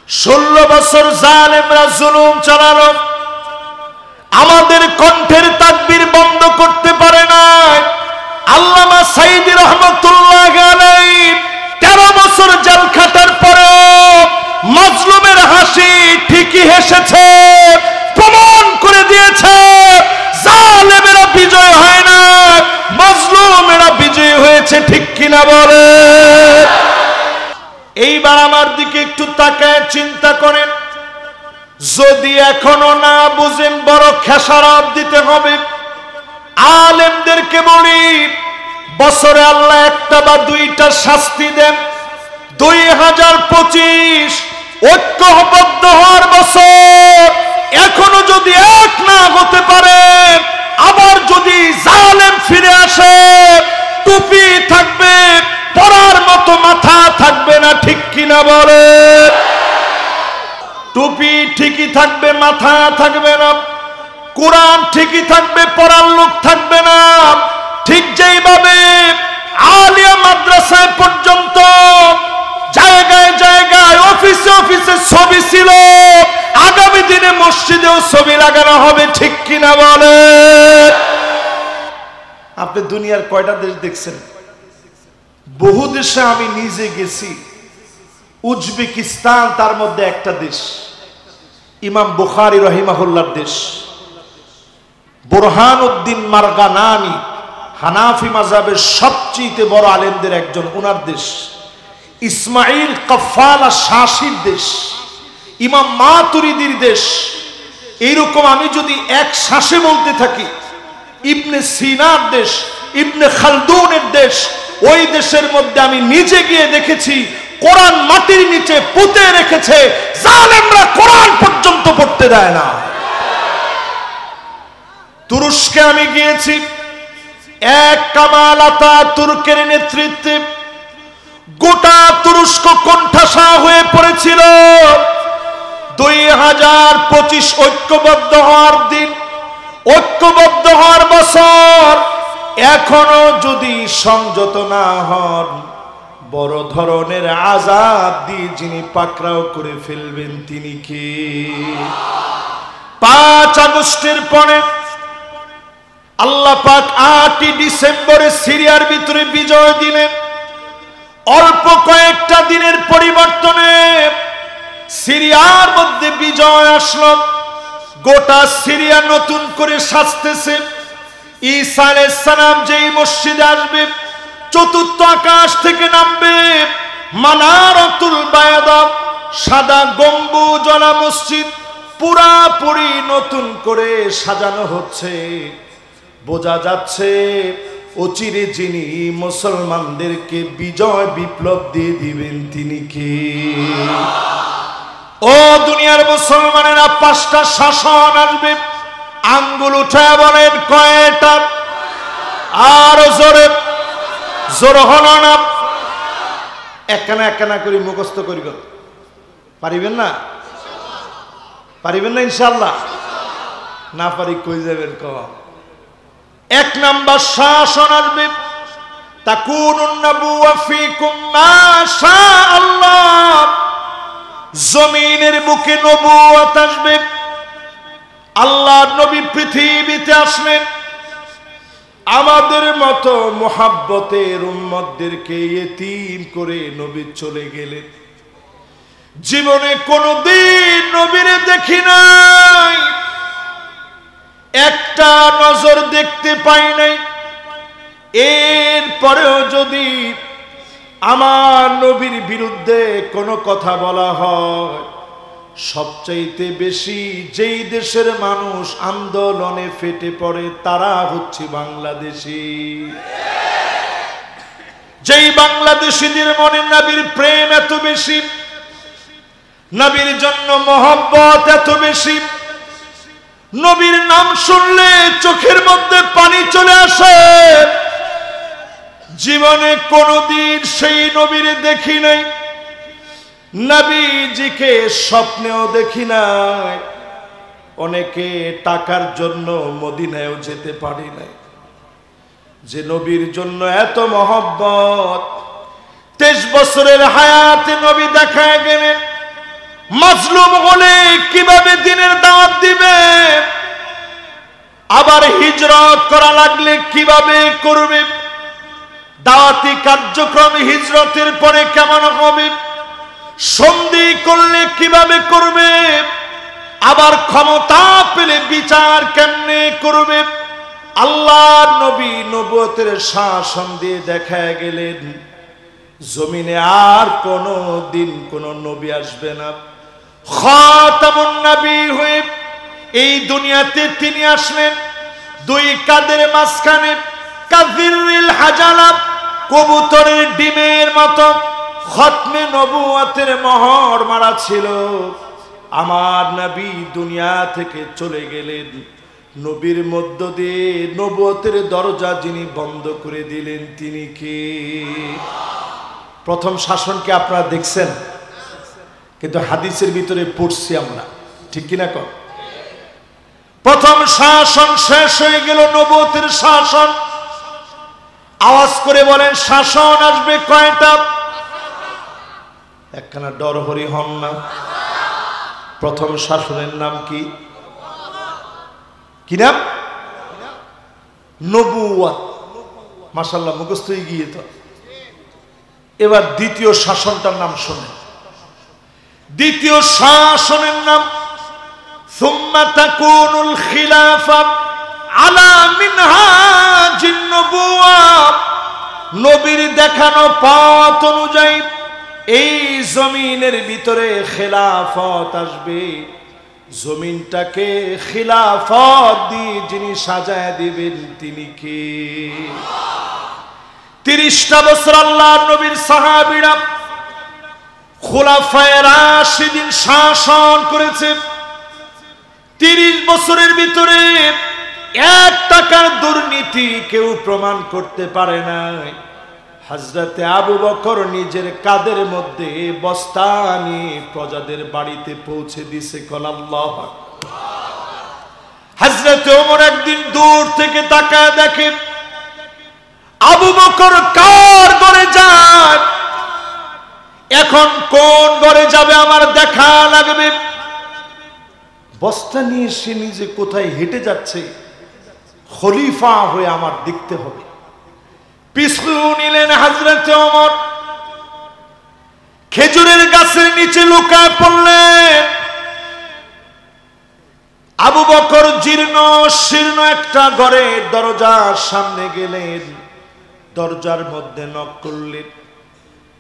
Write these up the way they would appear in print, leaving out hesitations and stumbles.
16 বছর জালেমরা জুলুম চালালো, আমাদের কণ্ঠের তাকবীর বন্ধ করতে পারে না। আল্লামা সাইদি রহমাতুল্লাহ আলাইহি 13 বছর জেল খাটার পরেও মাজলুমের হাসি ঠিকই হেসেছে, প্রমাণ করে দিয়েছে জালেমেরা বিজয় হয় না, মাজলুমেরা বিজয় হয়েছে। ঠিক কিনা বলে? এইবার আমার দিকে একটু তাকায় চিন্তা করেন, যদি এখনো না বুঝেন বড় খেসারত দিতে হবে। আলেমদেরকে বলি, বছরে আল্লাহ একটা বা দুইটা শাস্তি দেন। 2025 ঐক্যবদ্ধ হওয়ার বছর, এখনো যদি এক না হতে পারে, আবার যদি জালেম ফিরে আসে, টুপি থাকবে, পরার মতো মাথা থাকবে না। ঠিক কিনা বলে? টুপি ঠিকই থাকবে, মাথা থাকবে না। কোরআন ঠিকই থাকবে, পড়ার লোক থাকবে না। ঠিক যেইভাবে আলিয়া মাদ্রাসায় পর্যন্ত জায়গায় জায়গায় অফিসে অফিসে ছবি ছিল, আগামী দিনে মসজিদেও ছবি লাগানো হবে। ঠিক কিনা বলে? আপনি দুনিয়ার কয়টা দেশ দেখছেন? বহু দেশে আমি নিজে গেছি। উজবেকিস্তান তার মধ্যে একটা দেশ, ইমাম বুখারী রহিমাহুল্লাহর দেশ। বুরহানুদ্দিন মারগানানি হানাফি মাযহাবের সবচেয়ে বড় আলেমদের একজন, ওনার দেশ। ইসমাইল কাফফালা শাসির দেশ, ইমাম মাতুরিদির দেশ। এইরকম আমি যদি এক শ্বাসে বলতে থাকি, ইবনে সিনার দেশ, ইবনে খালদুনের দেশ। ওই দেশের মধ্যে আমি নিজে গিয়ে দেখেছি কোরআন মাটির নিচে পুঁতে রেখেছে, জালেমরা কোরআন পর্যন্ত পড়তে দেয় না। তুরস্কে আমি গিয়েছি, এক কামাল আতাতুর্কের নেতৃত্বে গোটা তুরস্ক কোণঠাসা হয়ে পড়েছিল। 2025 ঐক্যবদ্ধ হওয়ার দিন, ঐক্যবদ্ধ হওয়ার বছর। এখনো যদি সংযত না হন, বড় ধরনের আযাব দিয়ে যিনি পাকড়াও করে ফেলবেন তিনি কে? 5 আগস্টের পরে আল্লাহ পাক 8 ডিসেম্বরে সিরিয়ার ভিতরে বিজয় দিলেন। অল্প কয়েকটা দিনের পরিবর্তনে সিরিয়ার মধ্যে বিজয় আসলো। গোটা সিরিয়া নতুন করে সাজতেছে। ঈসা আলাইহিস সালাম যেই মসজিদে আসবে, চতুর্থ আকাশ থেকে নামবে, মানারাতুল বায়দা, সাদা গম্বুজওয়ালা মসজিদ পুরাপুরি নতুন করে সাজানো হচ্ছে। বোঝা যাচ্ছে অচিরে যিনি মুসলমানদেরকে বিজয় বিপ্লব দিয়ে দিবেন তিনি কে? ও দুনিয়ার মুসলমানেরা, 5টা শাসন আসবে। আঙ্গুল উঠায় বলেন কয়টা? আর জোরে জোরে হলো না। একখানা একখানা করে মুখস্থ করিব, পারিবেন না? পারিবেন না ইনশাআল্লাহ? না পারি কই যাবেন ক? 1 নাম্বার শাসন আসবে, তাকুনুন নাবুওয়া ফীকুম মা শাআল্লাহ। জমিনের বুকে নবুয়ত আসবে। আল্লাহর নবী পৃথিবীতে আসলেন, আমাদের মতো মুহাব্বতের উম্মতদেরকে ইতিম করে নবী চলে গেলেন। জীবনে কোনদিন নবীরে দেখি নাই, একটা নজর দেখতে পাই নাই। এরপরেও যদি আমার নবীর বিরুদ্ধে কোনো কথা বলা হয়, সবচাইতে বেশি যেই দেশের মানুষ আন্দোলনে ফেটে পড়ে তারা হচ্ছে বাংলাদেশি। যেই বাংলাদেশিদের মনে নবীর প্রেম এত বেশি, নবীর জন্য মহব্বত এত বেশি, নবীর নাম শুনলে চোখের মধ্যে পানি চলে আসে। জীবনে কোনদিন সেই নবীরে দেখি নাই, নবীজিকে স্বপ্নেও দেখি নাই। অনেকে টাকার জন্য মদিনায়ও যেতে পারি নাই। যে নবীর জন্য এত মহব্বত, 23 বছরের হায়াতে নবী দেখায় গেলেন। মাজলুম হলে কিভাবে দ্বীনের দাওয়াত দিবে, আবার হিজরত করা লাগলে কিভাবে করবে, দাওয়াতি কার্যক্রম হিজরতের পরে কেমন হবে, সন্ধি করলে কিভাবে করবে, আবার ক্ষমতা পেলে বিচার কেমনে করবে। আল্লাহর নবী নবুয়তের শাসন দিয়ে দেখা গেলেন জমিনে আর কোনো দিন কোন নবী আসবে না। খাতামুন নবী হয়ে এই দুনিয়াতে তিনি আসলেন দুই কাদের মাঝখানে, কাযিরুল হাজালা, কবুতরের ডিমের মতো খতমে নবুয়তের মোহর মারা ছিল। আমার নবী দুনিয়া থেকে চলে গেলেন, নবীর মধ্য দিয়ে নবুয়তের দরজা যিনি বন্ধ করে দিলেন তিনি কে? প্রথম শাসনকে আপনারা দেখছেন, কিন্তু হাদিসের ভিতরে পড়ছি আমরা, ঠিক কিনা কর? প্রথম শাসন শেষ হয়ে গেল, নবুয়তের শাসন। আওয়াজ করে বলেন শাসন আসবে কয়টা? একখানা ডর হরি হন না। প্রথম শাসনের নাম কি? কি নাম? নবুয়ত। মাশাআল্লাহ, মুখস্থ হয়ে গিয়ে তো। এবার দ্বিতীয় শাসনটার নাম শোনেন। দ্বিতীয় শাসনের নাম সুম্মা তাকুনুল খিলাফা আলা মিনহাজিন নবুওয়া। নবীর দেখানো পথ অনুযায়ী এই জমিনের ভিতরে খেলাফত আসবে। জমিনটাকে খিলাফত দিয়ে যিনি সাজায় দিবেন তিনি কে? 30টা বছর আল্লাহর নবীর সাহাবীরা খুলাফায়ে রাশিদিন শাসন করেছে। 30 বছরের ভিতরে 1 টাকার দুর্নীতি কেউ প্রমাণ করতে পারে নাই। হযরতে আবু বকর নিজের কাঁধের মধ্যে বস্তা নিয়ে প্রজাদের বাড়িতে পৌঁছে দিছে। কল আল্লাহু আকবার। হযরতে ওমর একদিন দূর থেকে তাকায় দেখে আবু বকর কার ঘরে যায়, এখন কোন ঘরে যাবে আমার দেখা লাগবে। বস্তা নিয়ে সে নিজে কোথায় হেঁটে যাচ্ছে, খলিফা হয়ে আমার দেখতে হবে। পিছু নিলেন হযরতে ওমর, খেজুরের গাছের নিচে লুকায় পড়লেন। আবু বকর জীর্ণ শীর্ণ একটা ঘরের দরজার সামনে গেলেন, দরজার মধ্যে নক করলেন।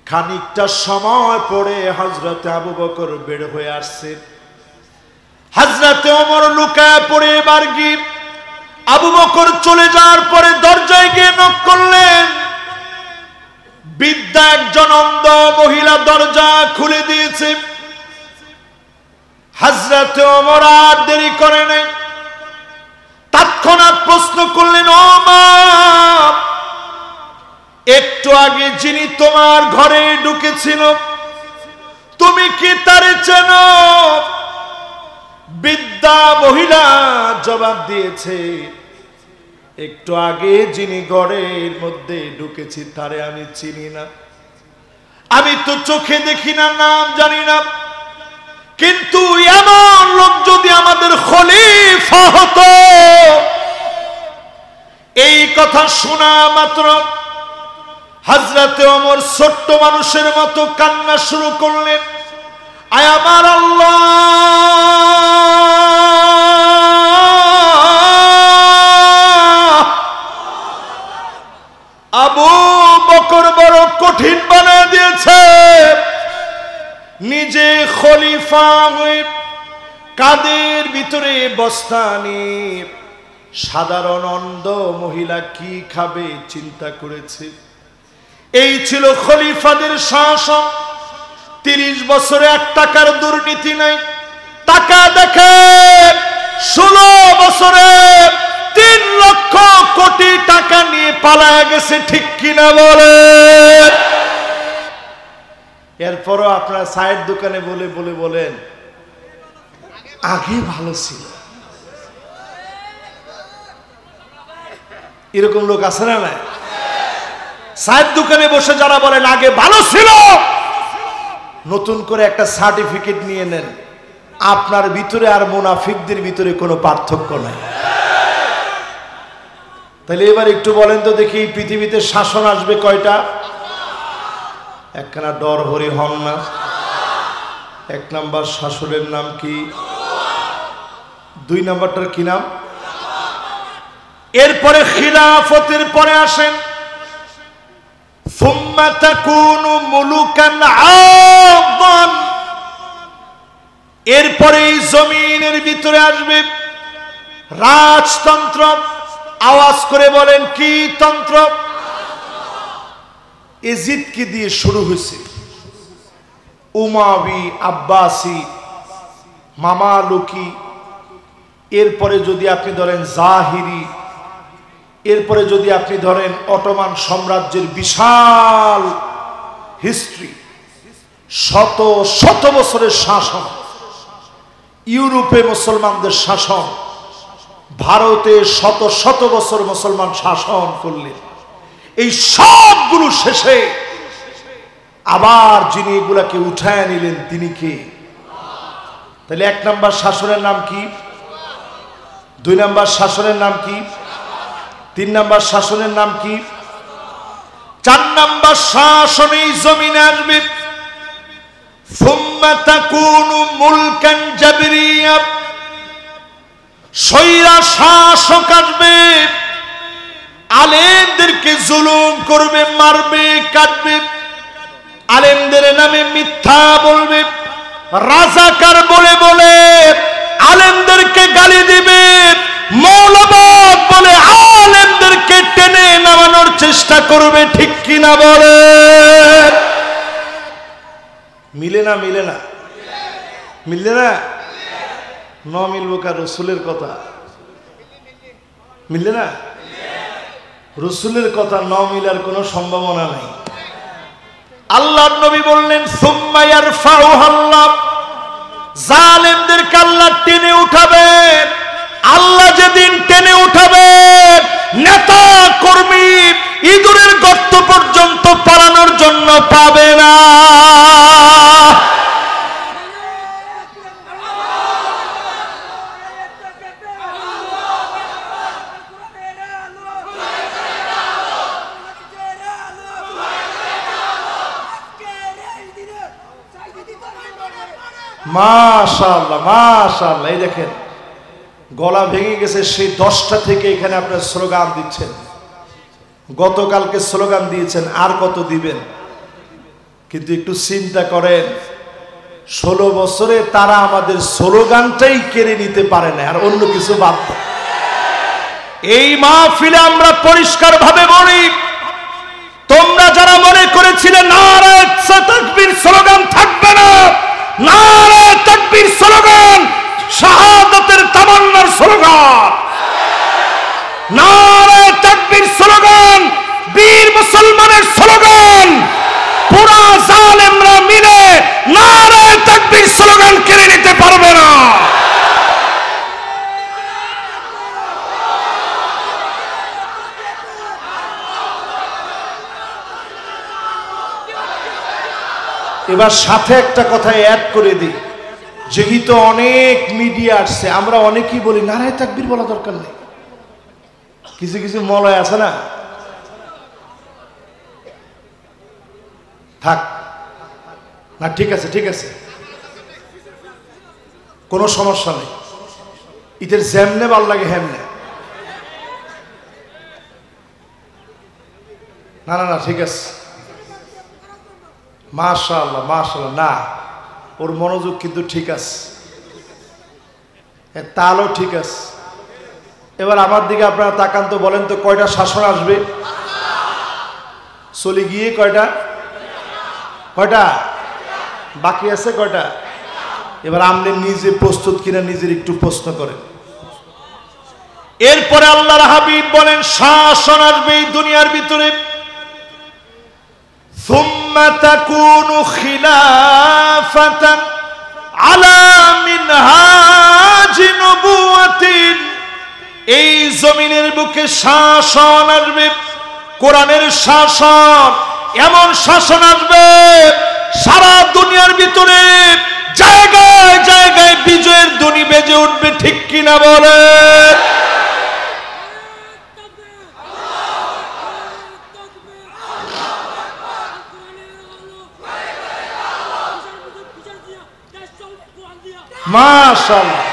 খানিকটা সময় পরে হযরতে আবু বকর বের হয়ে আসছেন। হযরতে ওমর লুকায় পড়ে এবার গিয়ে আবু বকর চলে যাওয়ার পরে দরজায় গিয়ে নক করলেন। বৃদ্ধা একজন অন্ধ মহিলা দরজা খুলে দিয়েছে। হযরতে ওমর আর দেরি করে নাই, তৎক্ষণাৎ প্রশ্ন করলেন, ও মা, একটু আগে যিনি তোমার ঘরে ঢুকেছিল তুমি কি তারে চেনো? বৃদ্ধা মহিলা জবাব দিয়েছে, একটু আগে যিনি ঘরের মধ্যে ঢুকেছি তারে আমি চিনি না। আমি তো চোখে দেখি না, নাম জানি না, কিন্তু এমন লোক যদি আমাদের খলিফা হতো। এই কথা শোনা মাত্র হযরতে ওমর ছোট্ট মানুষের মতো কান্না শুরু করলেন। আয় আমার আল্লাহ, আবু বকর বড় কঠিন বানায় দিয়েছে। নিজে খলিফা হয়ে কাদের ভিতরে বস্তা নিয়ে সাধারণ অন্ধ মহিলা কি খাবে চিন্তা করেছে। এই ছিল খলিফাদের শাসন। 30 বছরে 1 টাকার দুর্নীতি নাই। টাকা দেখে 16 বছরে 3 লক্ষ কোটি টাকা নিয়ে পালায় গেছে, ঠিক কিনা বলে? এরপরও আপনারা চায়ের দোকানে বলে বলে বলেন আগে ভালো ছিল। এরকম লোক আছে না? চায়ের দোকানে বসে যারা বলেন আগে ভালো ছিল, নতুন করে একটা সার্টিফিকেট নিয়ে নেন, আপনার ভিতরে আর মুনাফিকদের ভিতরে কোনো পার্থক্য নাই। তাহলে এবার একটু বলেন তো দেখি, পৃথিবীতে শাসন আসবে কয়টা? একখানা ডর হরি হন না। এক নাম্বার শাসনের নাম কি? দুই নাম্বারটার কি নাম? এরপরে খিলাফতের পরে আসেন সুম্মা তাকুনু মুলুকান আযান। এরপরে এই জমিনের ভিতরে আসবে রাজতন্ত্র। আওয়াজ করে বলেন কি তন্ত্র? এজিদকে দিয়ে শুরু হয়েছে, উমাবি, আব্বাসি, মামালুকি, এরপরে যদি আপনি ধরেন জাহিরি, এরপরে যদি আপনি ধরেন অটোমান সাম্রাজ্যের বিশাল হিস্ট্রি, শত শত বছরের শাসন, ইউরোপে মুসলমানদের শাসন, ভারতে শত শত বছর মুসলমান শাসন করলেন। এই সবগুলো শেষে আবার যিনি এগুলাকে উঠায় নিলেন তিনি কে? তাহলে এক নাম্বার শাসনের নাম কি? দুই নাম্বার শাসনের নাম কি? তিন নাম্বার শাসনের নাম কি? চার নাম্বার শাসন এই জমিনে আসবে সুম্মা তাকুনু মুলকান জাবরিয়া। স্বৈরা শাসক আসবে, আলেমদেরকে জুলুম করবে, মারবে, কাটবে, আলেমদের নামে মিথ্যা বলবে, রাজাকার বলে বলে আলেমদেরকে গালি দিবে, মৌলবাদ বলে আলেমদেরকে টেনে নামানোর চেষ্টা করবে। ঠিক কিনা বলে? মিলে না? মিলে না? মিললে না? ন মিলবো কার? রসুলের কথা মিললে না? রসুলের কথা ন মিলার কোনো সম্ভাবনা নাই। আল্লাহর নবী বললেন সুম্মা ইয়ারফাউহাল্লাহ, জালেমদেরকে আল্লাহ টেনে উঠাবেন। আল্লাহ যেদিন টেনে উঠাবেন, নেতা কর্মী ইঁদুরের গর্ত পর্যন্ত পালানোর জন্য পাবে না। মাশাআল্লাহ, মাশাআল্লাহ। এই দেখেন গলা ভেঙে গেছে, সেই 10টা থেকে এখানে আপনার স্লোগান দিচ্ছেন। গতকালকে স্লোগান দিয়েছেন, আর কত দিবেন? কিন্তু একটু চিন্তা করেন, 16 বছরে তারা আমাদের স্লোগানটাই কেড়ে নিতে পারে না, আর অন্য কিছু বাদ। এই মাহফিলে আমরা পরিষ্কার ভাবে বলি, তোমরা যারা মনে করেছিলে নারায়ে তাকবীর স্লোগান থাকবে না, নারায়ে তাকবীর স্লোগান শাহাদাতের তামান্নার স্লোগান, নারায়ে তাকবীর স্লোগান বীর মুসলমানের স্লোগান। পুরা জালেমরা মিলে নারায়ে তাকবীর স্লোগান কেড়ে নিতে পারবে না। এবার সাথে একটা কথা অ্যাড করে দিই, যেহেতু অনেক মিডিয়া আসছে, আমরা অনেকেই বলি নারায়ে তাকবীর বলা দরকার নেই। কিছু কিছু মলয় আছে না, থাক না, ঠিক আছে ঠিক আছে, কোনো সমস্যা নেই, ঈদের যেমনে ভাল লাগে হেমনে, না না না ঠিক আছে, মাশাআল্লাহ মাশাআল্লাহ। না, ওর মনোযোগ কিন্তু ঠিক আছে, তালও ঠিক আছে। এবার আমার দিকে আপনারা তাকান তো, বলেন তো কয়টা শাসন আসবে? চলে গিয়ে কয়টা? কয়টা বাকি আছে? কয়টা? এবার আপনি নিজে প্রস্তুত কিনা নিজের একটু প্রশ্ন করেন। এরপরে আল্লাহর হাবিব বলেন শাসন আসবে এই দুনিয়ার ভিতরে, সুম্মা তাকুনু খিলাফাতান আলা মিনহাজি নবুওয়াতিন। এই জমিনের বুকে শাসন আসবে, কোরআনের শাসন, এমন শাসন আসবে সারা দুনিয়ার ভিতরে জায়গায় জায়গায় বিজয়ের ধ্বনি বেজে উঠবে, ঠিক কিনা বলে? মাশাআল্লাহ,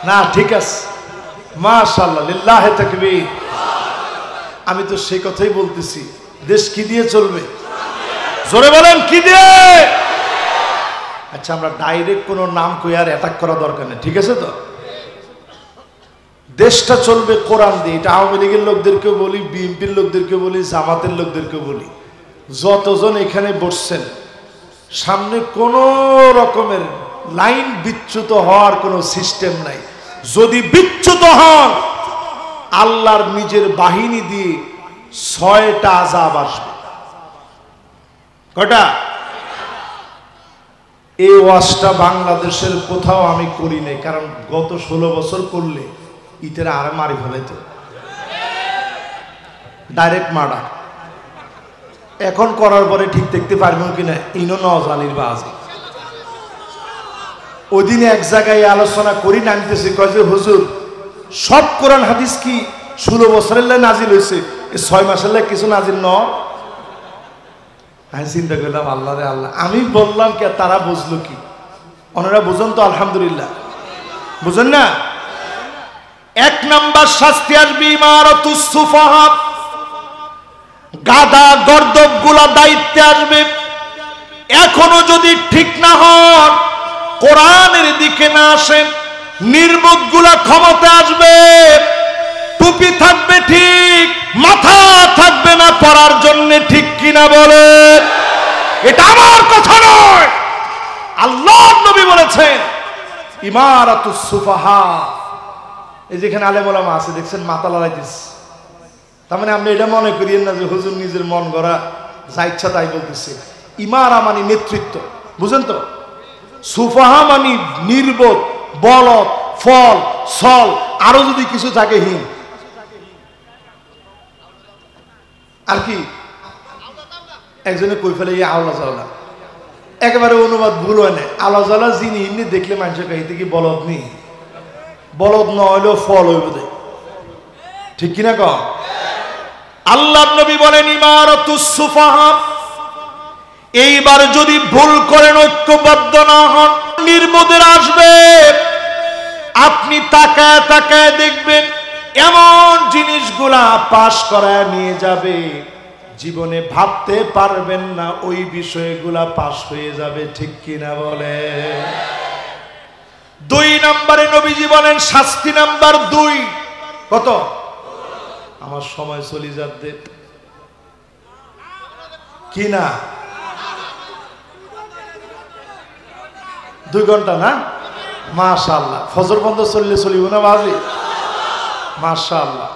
না ঠিক আছে, মাশাআল্লাহ, লিল্লাহি তাকবীর। আমি তো সেই কথাই বলতেছি, দেশ কি দিয়ে চলবে? জোরে বলেন, কি দিয়ে? আচ্ছা, আমরা ডাইরেক্ট কোনো নাম কই আর অ্যাটাক করা দরকার নেই, ঠিক আছে তো? দেশটা চলবে কোরআন দিয়ে। এটা আওয়ামী লীগের লোকদেরকেও বলি, বিএনপির লোকদেরকেও বলি, জামাতের লোকদেরকেও বলি, যতজন এখানে বসছেন, সামনে কোনো রকমের লাইন বিচ্যুত হওয়ার কোনো সিস্টেম নাই। যদি বিচ্যুত হন, আল্লাহর নিজের বাহিনী দিয়ে 6টা আযাব আসবে। কটা? এই ওয়াজটা বাংলাদেশের কোথাও আমি করি নাই, কারণ গত 16 বছর করলে ইতেরা আরে মারি ফেলাইতো, ডাইরেক্ট মার্ডার। এখন করার পরে ঠিক দেখতে পারবেন কিনা ইনো নজানির বাজি। ওই দিন এক জায়গায় আলোচনা করি, নামতেছি, কয় যে হুজুর সব কোরআন হাদিস কি 16 বছরের লাই নাজিল হয়েছে, 6 মাসের লাই কিছু নাজিল ন? আমি চিন্তা করলাম, আল্লাহ রে আল্লাহ। আমি বললাম কে, তারা বুঝলো কি? ওনারা বুঝেন তো? আলহামদুলিল্লাহ, বুঝেন না? 1 নাম্বার শাস্তি আসবে ইমারাতুস সুফাহা, গাদা গর্দব গুলা দায়িত্বে আসবে। এখনো যদি ঠিক না হন, কোরআনের দিকে না আসেন, নির্বোধ গুলা ক্ষমতা আসবে। টুপি থাকবে ঠিক, মাথা থাকবে না পড়ার জন্য, ঠিক কিনা বলে? এটা আমার কথা নয়, আল্লাহর নবী বলেছেন ইমারাতুস সুফাহা। এই যেখানে আলেম ওলামা আছে দেখছেন, মাথা লড়াইতেছে, তার মানে আপনি এটা মনে করিয়েন না যে হুজুর নিজের মন গড়া যা ইচ্ছা তাই বলতেছে। ইমারা মানে নেতৃত্ব, বুঝেন তো? সুফাহা মানে নির্বোধ, বলদ, ফল, সল, আরো যদি কিছু থাকে হীন। আর কি একজনে কই ফেলে আওলা জাওলা, একেবারে অনুবাদ ভুল হয় না। আওলা জাওলা যিনি ইনি দেখলে মানুষের কাহিতে কি বলদ নেই, বলদ ন হইলেও ফল হইব দে, ঠিক কিনা কও? আল্লাহর নবী বলেন ইমারাতুস সুফাহা। এইবার যদি ভুল করেন, ঐক্যবদ্ধ না হন, নির্বোধের আসবে। আপনি তাকায় তাকায় দেখবেন এমন জিনিসগুলা পাশ করায় নিয়ে যাবে, জীবনে ভাবতে পারবেন না ওই বিষয়গুলা পাশ হয়ে যাবে, ঠিক কিনা বলে? 2 নম্বরে নবীজি বলেন শাস্তি নাম্বার 2। কত? আমার সময় চলে যাচ্ছে কি না? 2 ঘন্টা না? মাশাআল্লাহ, ফজর বন্ধ চললে চলিব না বাজি? মাশাআল্লাহ,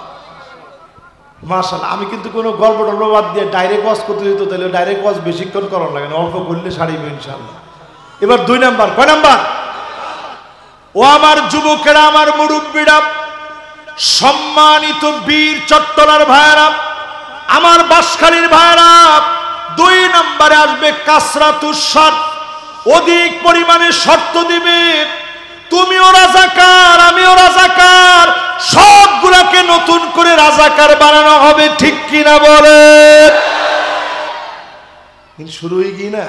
মাশাআল্লাহ। আমি কিন্তু কোনো গল্প টল্প বাদ দিয়ে ডাইরেক্ট ওয়াজ করতে দিত, তাহলে ডাইরেক্ট ওয়াজ বেশিক্ষণ করার লাগে না, অল্প করলে সারিব ইনশাআল্লাহ। এবার 2 নাম্বার। কয় নাম্বার? ও আমার যুবকেরা, আমার মুরব্বীরা, সম্মানিত বীর চট্টলার ভাইরা, আমার বাঁশখালীর ভাইরা, 2 নম্বরে আসবে কাসরাতুস শর্ত, অধিক পরিমাণে শর্ত দিবে। তুমিও রাজাকার, আমিও রাজাকার, সবগুলাকে নতুন করে রাজাকার বানানো হবে, ঠিক কিনা বলে? শুরু হয়ে গিয়ে না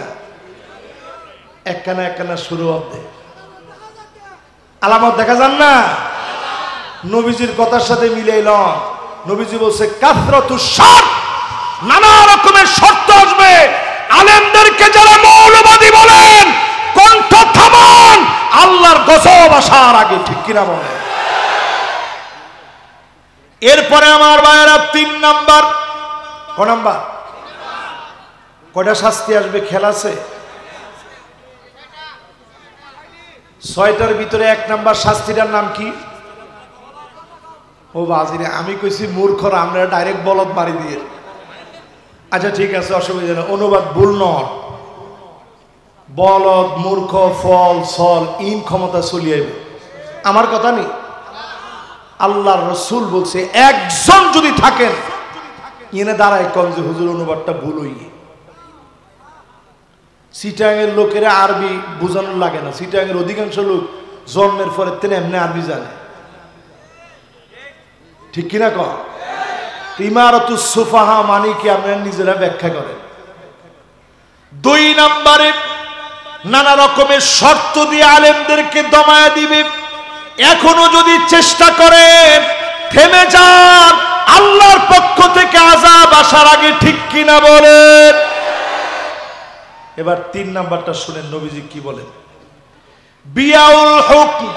একখানা একখানা শুরু হবে, আলামত দেখা যান না? নবীজির কথার সাথে মিলাইল। নবীজি বলছে কাসরাতুস শর্ত, নানা রকমের শর্ত আসবে। আলেমদেরকে যারা মৌলবাদী বলেন, কণ্ঠ থামান, আল্লাহর গজব আসার আগে, ঠিক কিনা বলে? এরপরে আমার ভাইয়েরা 3 নাম্বার। ক নাম্বার? কয়টা শাস্তি আসবে খেয়াল আছে? 6টার ভিতরে 1 নাম্বার শাস্তিটার নাম কি? ও বাজিরে, আমি কইছি মূর্খরা, আমরা ডাইরেক্ট বলদ মারি দিয়ে। আচ্ছা ঠিক আছে, অসুবিধা নেই, অনুবাদ ভুল নয়। বলদ, মূর্খ, ফল, সল, ইন ক্ষমতা চলিয়াইবে, আমার কথা নেই। আল্লাহর রাসূল বলছে একজন যদি থাকেন, ইনে দাঁড়ায় কম যে হুজুর অনুবাদটা ভুল হইয়ে। চিটাঙের লোকেরা আরবি বোঝানোর লাগে না, চিটাঙের অধিকাংশ লোক জন্মের পরে তেনে এমনি আরবি জানে, ঠিক কিনা কর? ইমারতুস সুফাহা মানে কি আপনারা নিজেরা ব্যাখ্যা করেন। 2 নম্বরে নানা রকমের শর্ত দিয়ে আলেমদেরকে দমায়া দিবে। এখনো যদি চেষ্টা করে থেমে যান, আল্লাহর পক্ষ থেকে আযাব আসার আগে, ঠিক কিনা বলেন? এবার 3 নাম্বারটা শুনেন নবীজি কি বলেন। বিয়াউল হুকম,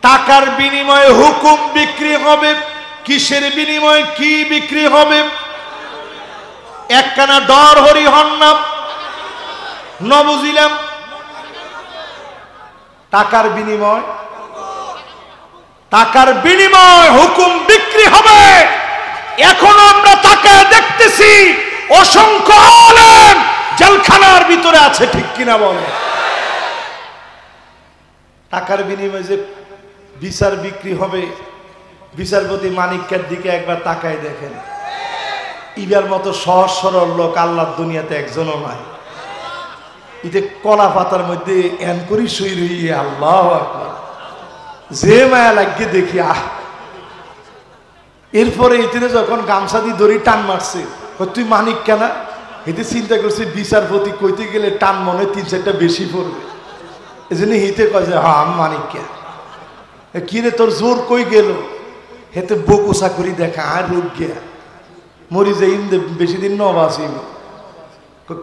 টাকার বিনিময়ে হুকুম বিক্রি হবে। কিসের বিনিময়ে কি বিক্রি হবে? একখানা ডর হরি হন না, ন বুঝিলাম। টাকার বিনিময়, টাকার বিনিময় হুকুম বিক্রি হবে। এখন আমরা তাকায় দেখতেছি অসংখ্য আলেম জেলখানার ভিতরে আছে, ঠিক কিনা বলে? টাকার বিনিময়ে যে বিচার বিক্রি হবে, বিচারপতি মানিকের দিকে একবার তাকায় দেখেন, ইবার মতো সহজ সরল লোক আল্লাহর দুনিয়াতে একজনও নাই। ইতে কলা পাতার মধ্যে এন করি শুই রই, আল্লাহু আকবার, যে মায়া লাগিয়ে দেখি। এরপরে এতে যখন গামছা দিয়ে দড়ি টান মারছে, তুই মানিক কেনা, এতে চিন্তা করছে বিচারপতি কইতে গেলে টান মনে 3-4টা বেশি পড়বে। এই জন্য হিতে কয় যে হ্যাঁ আমি মানিক কে, কিরে তোর জোর কই গেল? হেতে বকুসা করি দেখা আর রোগ গিয়া মরি যে ইন্দে বেশি দিন ন বাঁচিব।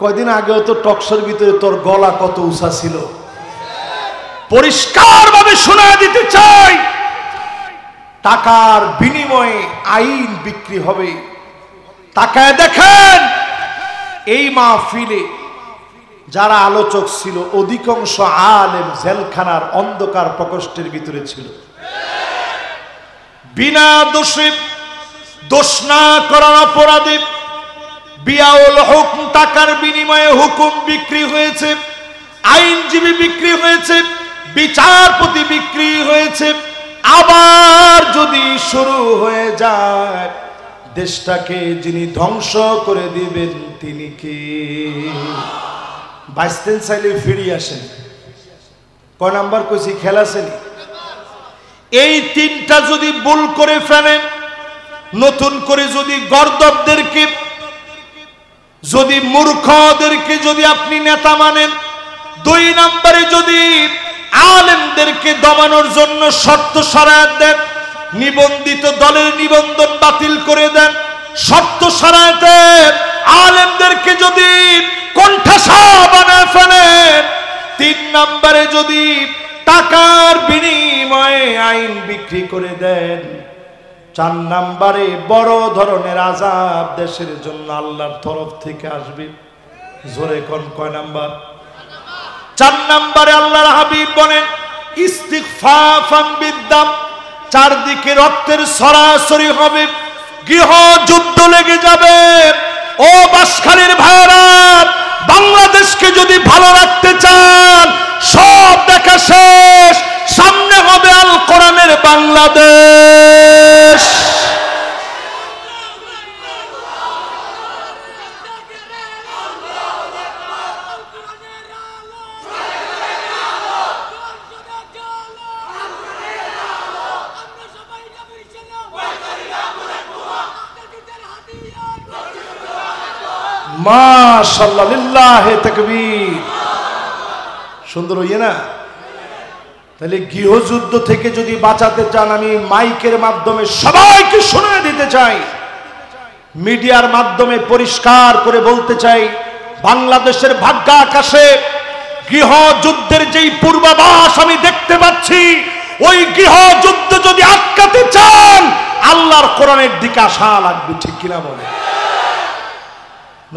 কয়দিন আগেও তো টকশোর ভিতরে তোর গলা কত উঁচা ছিল। পরিষ্কার ভাবে শোনা দিতে চাই, টাকার বিনিময়ে আইন বিক্রি হবে। তাকায় দেখেন এই মাহফিলে যারা আলোচক ছিল অধিকাংশ আলেম জেলখানার অন্ধকার প্রকোষ্ঠের ভিতরে ছিল। বিনা দোষে, দোষ না করার অপরাধে বিয়াউল হুকম, টাকার বিনিময়ে হুকুম বিক্রি হয়েছে, আইনজীবী বিক্রি হয়েছে, বিচারপতি বিক্রি হয়েছে। আবার যদি শুরু হয়ে যায়, দেশটাকে যিনি ধ্বংস করে দিবেন তিনি কে? বাঁচতেন চাইলে ফিরিয়ে আসেন। কয় নাম্বার কইছি খেলা শ্রেণী। এই 3টা যদি ভুল করে ফেলেন, নতুন করে যদি গর্দবদেরকে, যদি মূর্খদেরকে যদি আপনি নেতা মানেন, 2 নম্বরে যদি আলেমদেরকে দমানোর জন্য শর্ত সরায়াত দেন, নিবন্ধিত দলের নিবন্ধন বাতিল করে দেন, শর্ত সরায়াতে আলেমদেরকে যদি কণ্ঠাসা বানায় ফেলেন, 3 নম্বরে যদি টাকার বিনিময়ে আইন বিক্রি করে দেন, 4 নম্বরে বড় ধরনের আযাব দেশের জন্য আল্লাহর তরফ থেকে আসবে। জোরে কোন কয় নাম্বার? 4 নম্বরে আল্লাহর হাবিব বলেন ইস্তিগফাফান বিদ্দাম, চারদিকে রক্তের সরাসরি হবে, গৃহ যুদ্ধ লেগে যাবে। ও বাঁশখালীর ভাইরা, বাংলাদেশকে যদি ভালো রাখতে চান, সব দেখা শেষ, সামনে হবে আল কোরআনের বাংলাদেশ। মাশাআল্লাহ, লিল্লাহি তাকবীর। সুন্দর হইয়ে না? তাহলে গৃহযুদ্ধ থেকে যদি বাঁচাতে চান, আমি মাইকের মাধ্যমে সবাইকে শুনিয়ে দিতে চাই, মিডিয়ার মাধ্যমে পরিষ্কার করে বলতে চাই, বাংলাদেশের ভাগ্য আকাশে গৃহযুদ্ধের যেই পূর্বাভাস আমি দেখতে পাচ্ছি, ওই গৃহযুদ্ধ যদি আটকাতে চান, আল্লাহর কোরআনের দিকে আসা লাগবে, ঠিক কিনা বলে?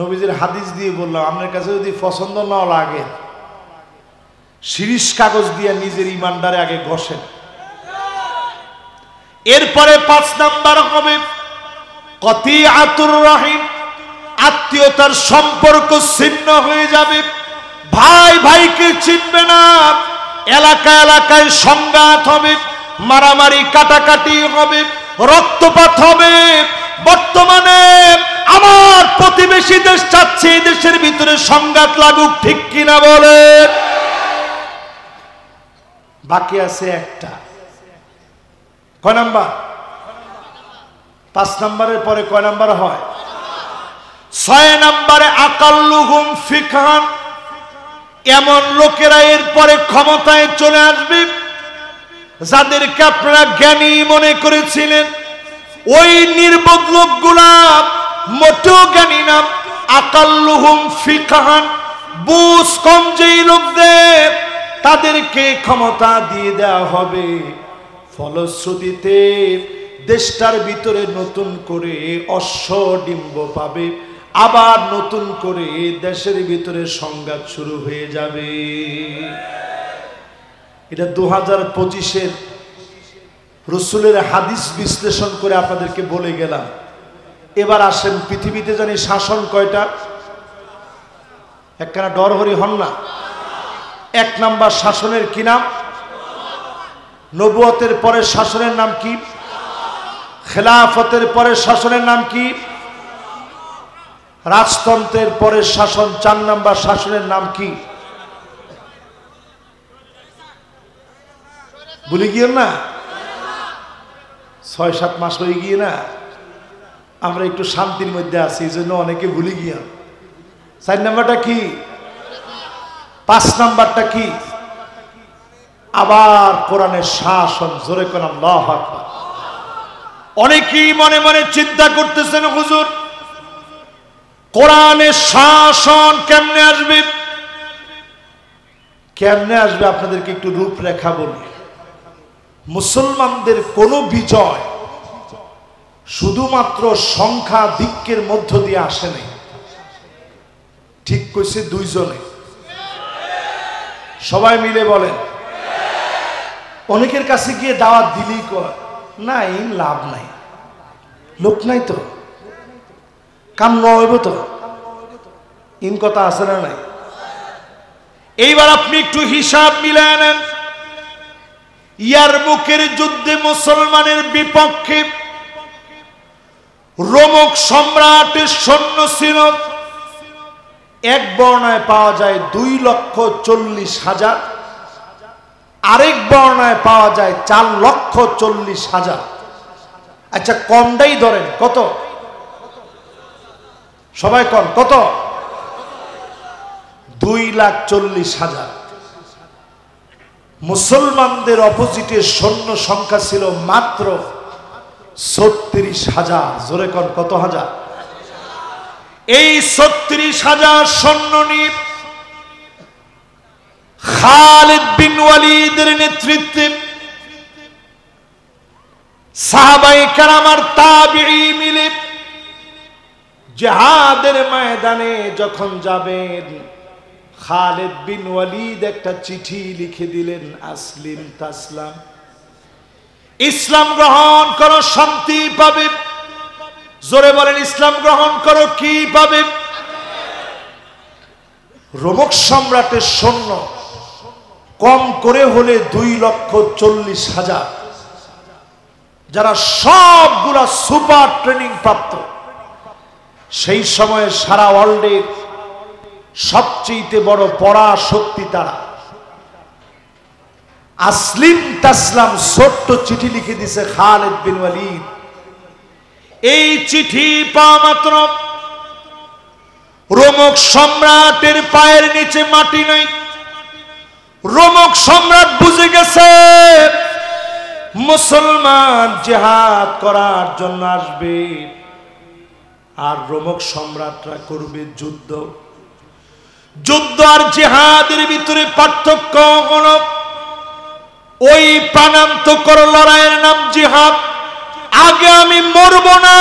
নবীজির হাদিস দিয়ে বললাম, আপনার কাছে যদি পছন্দ না লাগে, শিরিষ কাগজ দিয়ে নিজের ইমানদারে আগে ঘষেন। এরপরে 5 নাম্বার হবে কতিআতুর রহিম, আত্মীয়তার সম্পর্ক ছিন্ন হয়ে যাবে, ভাই ভাইকে চিনবে না, এলাকা এলাকায় সংঘাত হবে, মারামারি কাটাকাটি হবে, রক্তপাত হবে। বর্তমানে আমার প্রতিবেশী দেশ চাচ্ছে এই দেশের ভিতরে সংঘাত লাগুক, ঠিক কিনা বলে? বাকি আছে একটা, কয় নাম্বার? 5 নম্বরের পরে কয় নাম্বার হয়? 6 নম্বরে আকাল্লুহুম ফিকহান, এমন লোকেরা এরপরে ক্ষমতায় চলে আসবে যাদেরকে আপনারা জ্ঞানী মনে করেছিলেন, ওই নির্বোধ লোকগুলা মোটেও জ্ঞানী না। আকাল্লুহুম ফিকহান, বুঝ কম যেই লোকদের, তাদেরকে ক্ষমতা দিয়ে দেওয়া হবে। ফলশ্রুতিতে দেশটার ভিতরে নতুন করে অশ্বডিম্ব পাবে, আবার নতুন করে দেশের ভিতরে সংঘাত শুরু হয়ে যাবে। এটা 2025-এর রসুলের হাদিস বিশ্লেষণ করে আপনাদেরকে বলে গেলাম। এবার আসেন, পৃথিবীতে জানি শাসন কয়টা? একখানা ডরহরি হন না। 1 নাম্বার শাসনের কি নাম? নবুয়তের পরের শাসনের নাম কি? খেলাফতের পরের শাসনের নাম কি? রাজতন্ত্রের পরের শাসন 4 নাম্বার শাসনের নাম কি? ভুলে গিয়ে না, 6-7 মাস হয়ে গিয়ে না, আমরা একটু শান্তির মধ্যে আছি, এই জন্য অনেকে ভুলে গিয়া। 4 নাম্বারটা কি? 5 নাম্বারটা কি? আবার কোরআনের শাসন। জোরে কোন আল্লাহু আকবার। অনেকেই মনে মনে চিন্তা করতেছেন, হুজুর কোরআনের শাসন কেমনে আসবে? কেমনে আসবে আপনাদেরকে একটু রূপরেখা বলি। মুসলমানদের কোন বিজয় শুধুমাত্র সংখ্যাধিক্যের মধ্য দিয়ে আসে নাই। ঠিক কইছে 2 জনে, সবাই মিলে বলেন। অনেকের কাছে গিয়ে দাওয়াত দিলেই কয় নাই, লাভ নাই, লোক নাই তো, কাম নইব তো, ইন কথা আছে না নাই? এইবার আপনি একটু হিসাব মিলায় নেন। ইয়ারমুকের যুদ্ধে মুসলমানের বিপক্ষে রোমক সম্রাটের সৈন্য ছিল, এক বর্ণায় পাওয়া যায় 2,40,000, আরেক বর্ণায় পাওয়া যায় 4,40,000। আচ্ছা কমটাই ধরেন, কত? সবাই কম, কত? 2,40,000। মুসলমানদের অপোজিটে সৈন্য সংখ্যা ছিল মাত্র 36,000। জোরে কন, কত হাজার? এই 36,000 সৈন্য নিয়ে খালিদ বিন ওয়ালিদের নেতৃত্বে সাহাবায়ে কেরাম আর তাবিঈ মিলে জিহাদের ময়দানে যখন যাবেন, খালিদ বিন ওয়ালিদ একটা চিঠি লিখে দিলেন, আসলিম তাসলাম, ইসলাম গ্রহণ করো শান্তি পাবে। জোরে বলেন, ইসলাম গ্রহণ করো কি পাবে? রোমক সম্রাটের সৈন্য কম করে হলে 2,40,000, যারা সবগুলা সুপার ট্রেনিং প্রাপ্ত। সেই সময়ে সারা ওয়ার্ল্ডের সবচেয়ে বড় পড়া শক্তি তারা। আসলিম তাসলাম ছোট্ট চিঠি লিখে দিছে খালিদ বিন ওয়ালিদ। এই চিঠি পাওয়া মাত্র রোমক সম্রাটের পায়ের নিচে মাটি নাই। রোমক সম্রাট বুঝে গেছে মুসলমান জিহাদ করার জন্য আসবে, আর রোমক সম্রাটরা করবে যুদ্ধ। যুদ্ধ আর জিহাদের ভিতরে পার্থক্য হলো, ওই প্রাণান্তকর লড়াইয়ের নাম জিহাদ। আগে আমি মরব না,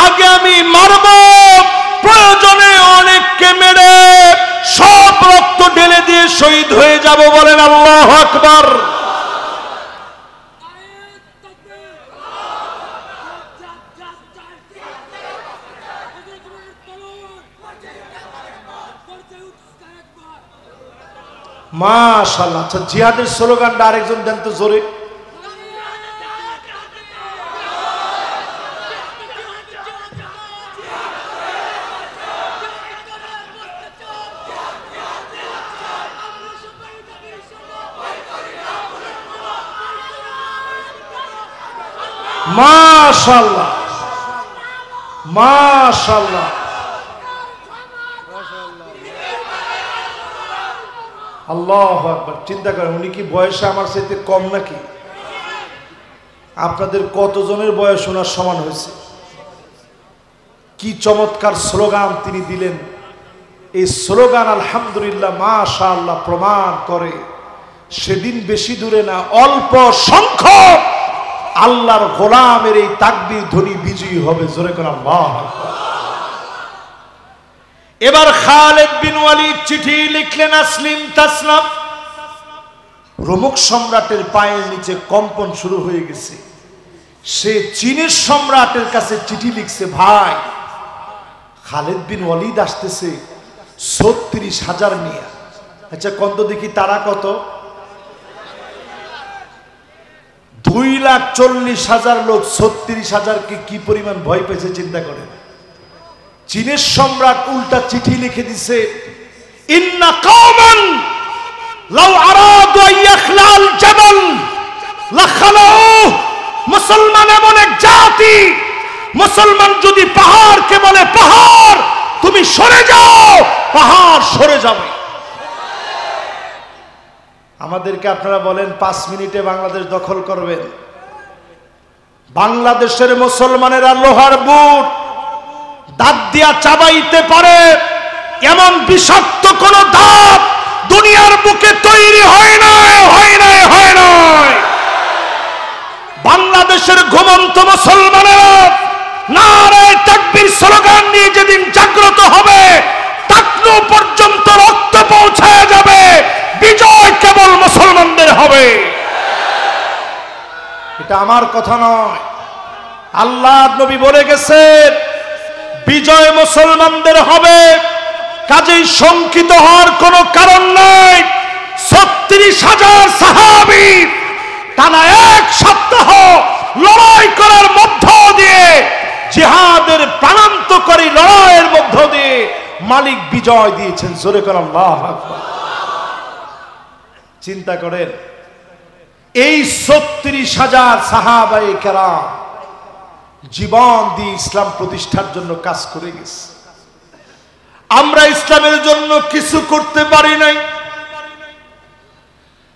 আগে আমি মারব, প্রয়োজনে অনেককে মেরে সব রক্ত ঢেলে দিয়ে শহীদ হয়ে যাব। বলেন আল্লাহু আকবার। মাশাআল্লাহ। আচ্ছা জিহাদের স্লোগানটা আরেকজন দেন তো জোরে। মাশাআল্লাহ মাশাআল্লাহ। আল্লাহু আকবার। চিন্তা করেন উনি কি বয়সে আমার চাইতে কম নাকি? আপনাদের কতজনের বয়স ওনার সমান হয়েছে? কি চমৎকার স্লোগান তিনি দিলেন। এই স্লোগান আলহামদুলিল্লাহ মাশাআল্লাহ প্রমাণ করে সেদিন বেশি দূরে না, অল্প সংখ্যক আল্লাহর গোলামের এই তাকবীর ধ্বনি বিজয়ী হবে। জোরে করে আল্লাহু আকবার। এবার খালিদ বিন ওয়ালিদ চিঠি লিখলেন আসলিম তাসলাম। রোমক সম্রাটের পায়ের নিচে কম্পন শুরু হয়ে গেছে। সে চীনের সম্রাটের কাছে চিঠি লিখছে, ভাই খালিদ বিন ওয়ালিদ আসতেছে ৩৬,০০০ নিয়ে। আচ্ছা কত দেখি তারা কত? 2,40,000 লোক ৩৬,০০০কে কি পরিমাণ ভয় পেয়েছে চিন্তা করেন। চীনের সম্রাট উল্টা চিঠি লিখে দিছে, ইন্না কওমান লাউ আরাদু আইয়াখলাল জাবাল লাখালাউ। মুসলমান এমন এক জাতি, মুসলমান যদি পাহাড়কে বলে পাহাড় তুমি সরে যাও, পাহাড় সরে যাবে। আমাদেরকে আপনারা বলেন 5 মিনিটে বাংলাদেশ দখল করবেন। বাংলাদেশের মুসলমানেরা লোহার বুট দাঁত দিয়া চাবাইতে পারে এমন বিষাক্ত কোন দাঁত দুনিয়ার বুকে তৈরি হয় নাই, হয় নাই, হয় নাই। বাংলাদেশের ঘুমন্ত মুসলমানেরা নারে তাকবীর স্লোগান নিয়ে যেদিন জাগ্রত হবে, টাকনু পর্যন্ত রক্ত পৌঁছায় যাবে, বিজয় কেবল মুসলমানদের হবে। এটা আমার কথা নয়, আল্লাহ নবী বলে গেছেন বিজয় মুসলমানদের হবে। কাজেই শঙ্কিত হওয়ার কোনো কারণ নাই। ৩৬,০০০ সাহাবী টানা 1 সপ্তাহ লড়াই করার মধ্য দিয়ে, জিহাদের প্রাণান্তকারী লড়াইয়ের মধ্য দিয়ে মালিক বিজয় দিয়েছেন। জোরে করে আল্লাহু আকবার। চিন্তা করেন এই ৩৬,০০০ সাহাবায়ে কেরাম জীবন দিয়ে ইসলাম প্রতিষ্ঠার জন্য কাজ করে গেছে। আমরা ইসলামের জন্য কিছু করতে পারি নাই,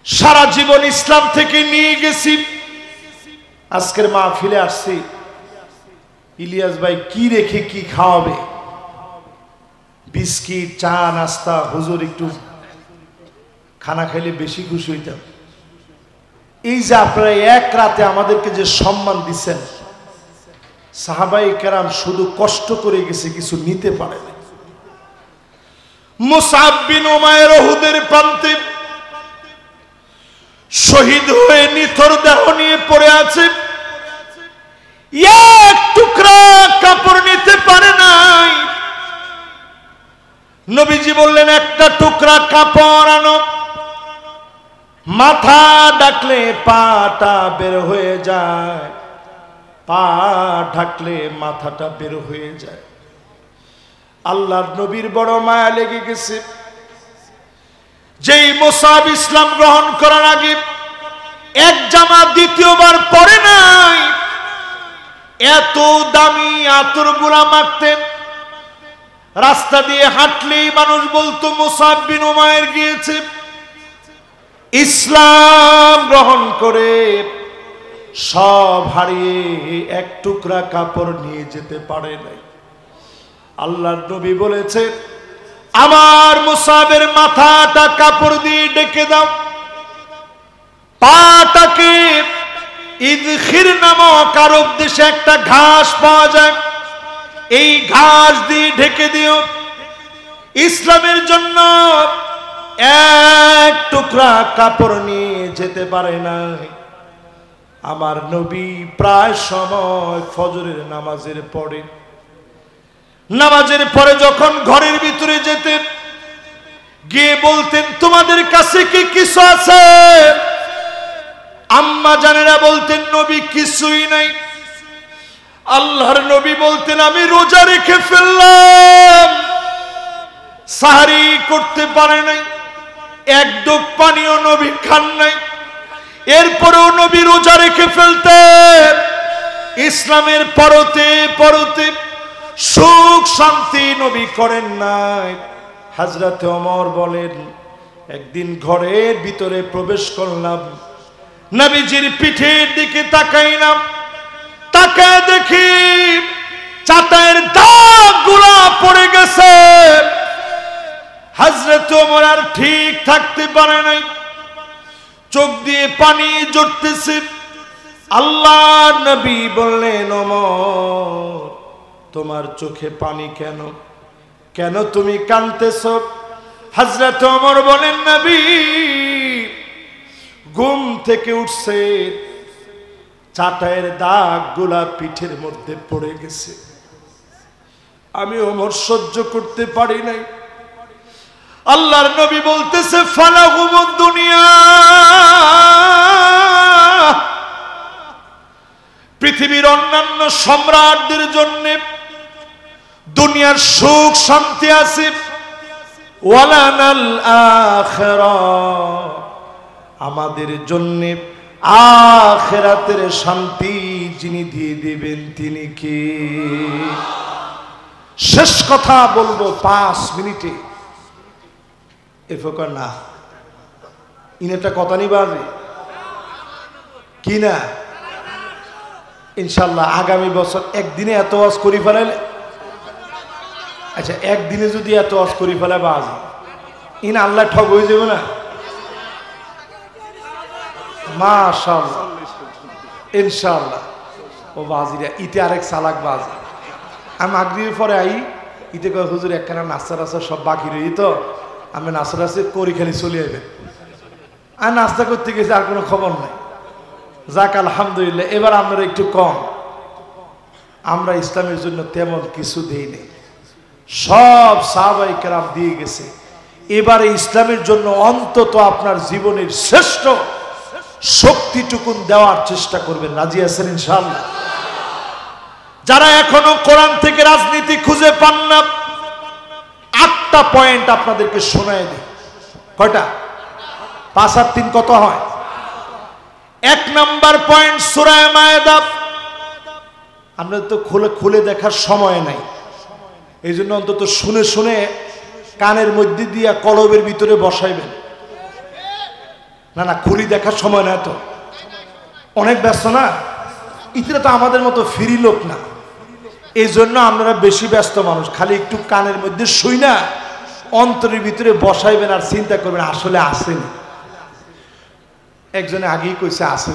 সারা জীবন ইসলাম থেকে নিয়ে গেছি। আজকের মাহফিলে আসছি, ইলিয়াস ভাই কি রেখে কি খাওয়াবে? বিস্কিট, চা, নাস্তা। হুজুর একটু খানা খাইলে বেশি খুশি হইতাম। এই যে আপনারা এক রাতে আমাদেরকে যে সম্মান দিচ্ছেন, সাহাবায়ে কেরাম শুধু কষ্ট করে গেছে, কিছু নিতে পারে না। মুসআব বিন উমাইর উহুদের প্রান্তে শহীদ হয়ে নিথর দেহ নিয়ে পড়ে আছে, এক টুকরা কাপড় নিতে পারে নাই। নবীজি বললেন একটা টুকরা কাপড় আনো। মাথা ঢাকলে পাটা বের হয়ে যায়, পা ঢাকলে মাথাটা বের হয়ে যায়। আল্লাহর নবীর বড় মায়া লেগে গেছে। যেই মুসাব ইসলাম গ্রহণ করার আগে এক জামা দ্বিতীয়বার পরে নাই, এত দামি আতর গুলা মাখতেন। রাস্তা দিয়ে হাঁটলেই মানুষ বলতো মুসাব বিন উমাইর গিয়েছে। ইসলাম গ্রহণ করে সব হারিয়ে এক টুকরা কাপড় নিয়ে যেতে পারে নাই। আল্লাহর নবী বলেছে আমার মুসাবের মাথাটা কাপড় দিয়ে ঢেকে দাও, পাটাকে ইদখির নামক আরব দেশে একটা ঘাস পাওয়া যায়, এই ঘাস দিয়ে ঢেকে দিও। ইসলামের জন্য এক টুকরা কাপড় নিয়ে যেতে পারে নাই। আমার নবী প্রায় সময় ফজরের নামাজের পরে যখন ঘরের ভিতরে যেতেন, গিয়ে বলতেন তোমাদের কাছে কি কিছু আছে? আম্মা জানেরা বলতেন নবী কিছুই নাই। আল্লাহর নবী বলতেন আমি রোজা রেখে ফেললাম, সাহারি করতে পারে নাই, এক ডোক পানিও নবী খান নাই। এরপরেও নবী রোজা রেখে ফেলতেন। ইসলামের পরতে পরতে সুখ শান্তি নবী করেন নাই। হযরতে ওমর বলেন, একদিন ঘরের ভিতরে প্রবেশ করলাম, নবীজির পিঠের দিকে তাকাইলাম, তাকায় দেখি চাটাইয়ের দাগগুলা পড়ে গেছে। হযরতে ওমর আর ঠিক থাকতে পারে নাই, চোখ দিয়ে পানি ঝরতেছে। আল্লাহর নবী বললেন, ওমর তোমার চোখে পানি কেন? কেন তুমি কাঁদতেছো? হযরতে ওমর বলেন, নবী ঘুম থেকে উঠছে, চাটাইয়ের দাগগুলা পিঠের মধ্যে পড়ে গেছে। আমি ওমর সহ্য করতে পারি নাই। আল্লাহর নবী বলতেছে, ফালাহুমুদ দুনিয়া, পৃথিবীর অন্যান্য সম্রাটদের জন্য দুনিয়ার সুখ শান্তি আছে, ওয়ালানাল আখিরাহ, আমাদের জন্য আখিরাতের শান্তি যিনি দিয়ে দিবেন তিনি কে? শেষ কথা বলবো 5 মিনিটে। এরপর না ইনেটা কথা নিবারে কি না? ইনশাল্লাহ আগামী বছর একদিনে এত ওয়াজ করি ফেলাইলে, আচ্ছা একদিনে যদি এত ওয়াজ করি ফেলে বাজ ইন আল্লাহ ঠক হয়ে যাবে না? মাশাআল্লাহ ইনশাআল্লাহ। ও বাজিরা ইতে আরেক চালাক বাজ। আমি মাগরিবের পরে আই, ইতে কয় হুজুর একখানা নাস্তা রাস্তা সব বাকি রই, তো আমি নাস্তা রাস্তা করি খালি চলে যাবে। আর নাস্তা করতে গেছি আর কোনো খবর নাই। যাক আলহামদুলিল্লাহ। এবার আপনারা একটু কম, আমরা ইসলামের জন্য তেমন কিছু দেই নেই, সব সাহাবায়ে কেরাম দিয়ে গেছে। এবারে ইসলামের জন্য অন্তত আপনার জীবনের শ্রেষ্ঠ শক্তিটুকুন দেওয়ার চেষ্টা করবেন। রাজি আছেন ইনশাআল্লাহ? যারা এখনো কোরআন থেকে রাজনীতি খুঁজে পান না, 8টা পয়েন্ট আপনাদেরকে শোনায় দিই। কয়টা? 5 আর 3 কত হয়? 1 নাম্বার পয়েন্ট সূরা মায়েদা। আপনাদের তো খুলে দেখার সময় নাই, এই জন্য অন্তত শুনে শুনে কানের মধ্যে দিয়া কলবের ভিতরে বসাইবেন। না না, খুলি দেখার সময় না, তো অনেক ব্যস্ত না, ইতিরা তো আমাদের মতো ফ্রি লোক না, এই জন্য আপনারা বেশি ব্যস্ত মানুষ। খালি একটু কানের মধ্যে শুই না, অন্তরের ভিতরে বসাইবেন আর চিন্তা করবেন আসলে আসেন। একজনে আগেই কইছে আসে।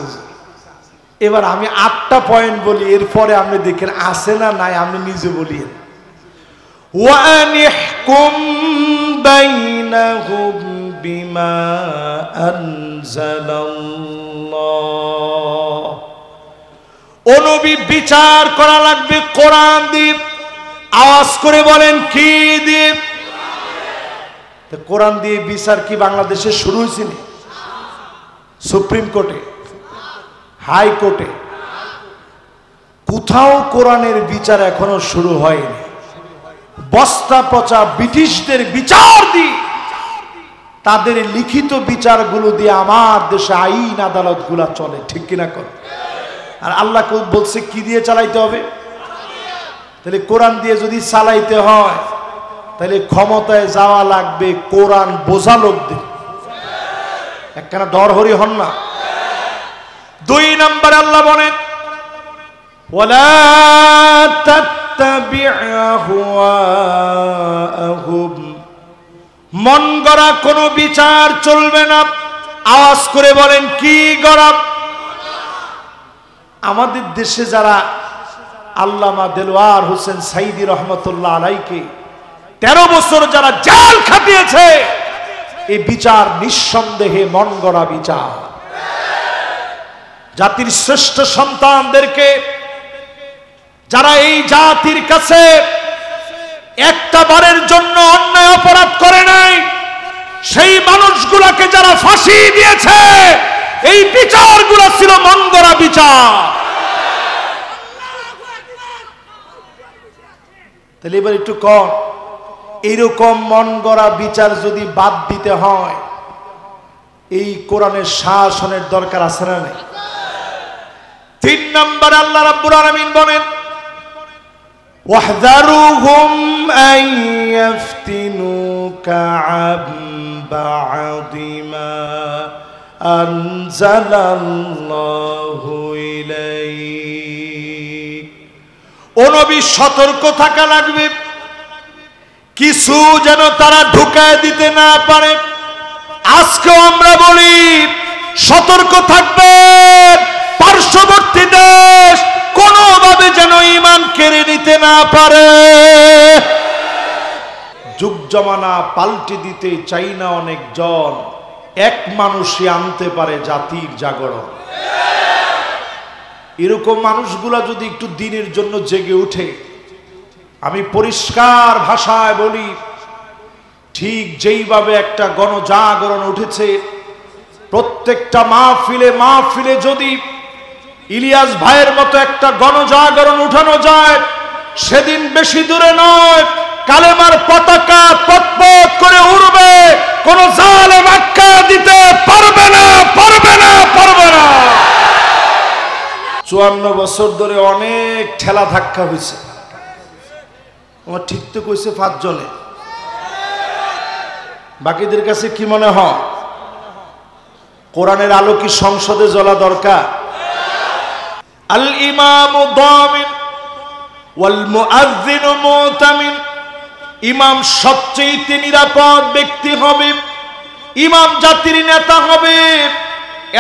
এবার আমি 8টা পয়েন্ট বলি, এরপরে আপনি দেখেন আসে না নাই, আপনি নিজে বলিয়েন। ওয়ানিহকুম বাইনাহুম বিমা আনজালাল্লাহ, ও নবী বিচার করা লাগবে কোরআন দিয়ে। আওয়াজ করে বলেন কি দিয়ে? কোরআন দিয়ে বিচার কি বাংলাদেশে শুরু হয়েছে? সুপ্রিম কোর্টে, হাইকোর্টে, কোথাও কোরআনের বিচার এখনো শুরু হয়নি। বস্তা পচা ব্রিটিশদের বিচার দিয়ে, তাদের লিখিত বিচারগুলো দিয়ে আমার দেশে আইন আদালত গুলা চলে, ঠিক কিনা কর? আর আল্লাহ বলছে কি দিয়ে চালাইতে হবে? তাহলে কোরআন দিয়ে যদি চালাইতে হয়, তাহলে ক্ষমতায় যাওয়া লাগবে কোরআন বোঝা লোকদের। একখানা দরহরি হন না। 2 নম্বর আল্লাহ বলেন, ওয়ালা তাত্তাবি' আহওয়াআহুম, মন গড়া কোনো বিচার চলবে না। আওয়াজ করে বলেন কি গড়া? আমাদের দেশে যারা আল্লামা দেলোয়ার হোসেন সাইদি রহমতুল্লাহ আলাইকে 13 বছর যারা জেল খাটিয়েছে, এই বিচার নিঃসন্দেহে মন গড়া বিচার। জাতির শ্রেষ্ঠ সন্তানদেরকে যারা এই জাতির কাছে একটা বারের জন্য অন্যায় অপরাধ করে নাই, সেই মানুষগুলোকে যারা ফাঁসি দিয়েছে, এই বিচারগুলো ছিল মন গড়া বিচার। তাহলে এবার একটু কম, এইরকম মন গড়া বিচার যদি বাদ দিতে হয়, এই কোরআনের শাসনের দরকার আছে না নাই? তিন নাম্বার আল্লাহ রাব্বুল আলামিন বলেন ওয়াহযারুহুম আন ইফতিনুকা আন বা'দি মা আনজালাল্লাহু ইলাইক। ও নবী সতর্ক থাকা লাগবে, কিছু যেন তারা ঢুকায় দিতে না পারে। আজকেও আমরা বলি সতর্ক থাকবেন, পার্শ্ববর্তী দেশ কোনোভাবে যেন ঈমান কেড়ে নিতে না পারে। যুগ জমানা পাল্টে দিতে চাই না অনেকজন, এক মানুষই আনতে পারে জাতির জাগরণ। এরকম মানুষগুলা যদি একটু দিনের জন্য জেগে উঠে, আমি পরিষ্কার ভাষায় বলি, ঠিক যেইভাবে একটা গণজাগরণ উঠেছে, প্রত্যেকটা মাহফিলে যদি ইলিয়াস ভাইয়ের মতো একটা গণজাগরণ উঠানো যায়, সেদিন বেশি দূরে নয়, কালেমার পতাকা পতপত করে উড়বে, কোন জালেম আটকা দিতে পারবে না। 54 বছর ধরে অনেক ঠেলা ধাক্কা হয়েছে। আমার ঠিক তো কইছে 5 জনে, বাকিদের কাছে কি মনে হয়? কোরআনের আলো কি সংসদে জ্বলা দরকার? আল ইমামু দামিন ওয়াল মুআজ্জিনু মুতামিন। ইমাম সবচেয়ে নিরাপদ ব্যক্তি হবে, ইমাম জাতির নেতা হবে,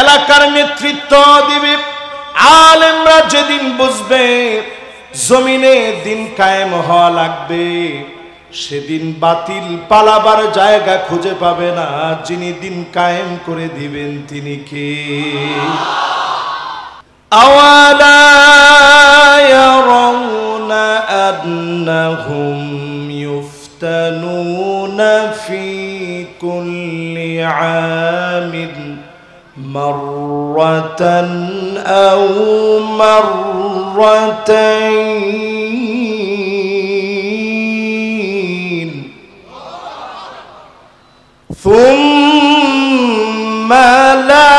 এলাকার নেতৃত্ব দিবে। আলেমরা যেদিন বুঝবে জমিনে দিন কায়েম হওয়া লাগবে, সেদিন বাতিল পালাবার জায়গা খুঁজে পাবে না। যিনি দিন কায়েম করে দিবেন তিনি কে? আওয়ালা ইয়ারাউনা আন্নাহুম ইফতানুনা ফি কুল্লি আমিন মাররাতান আও মাররাতাইন সুম্মা লা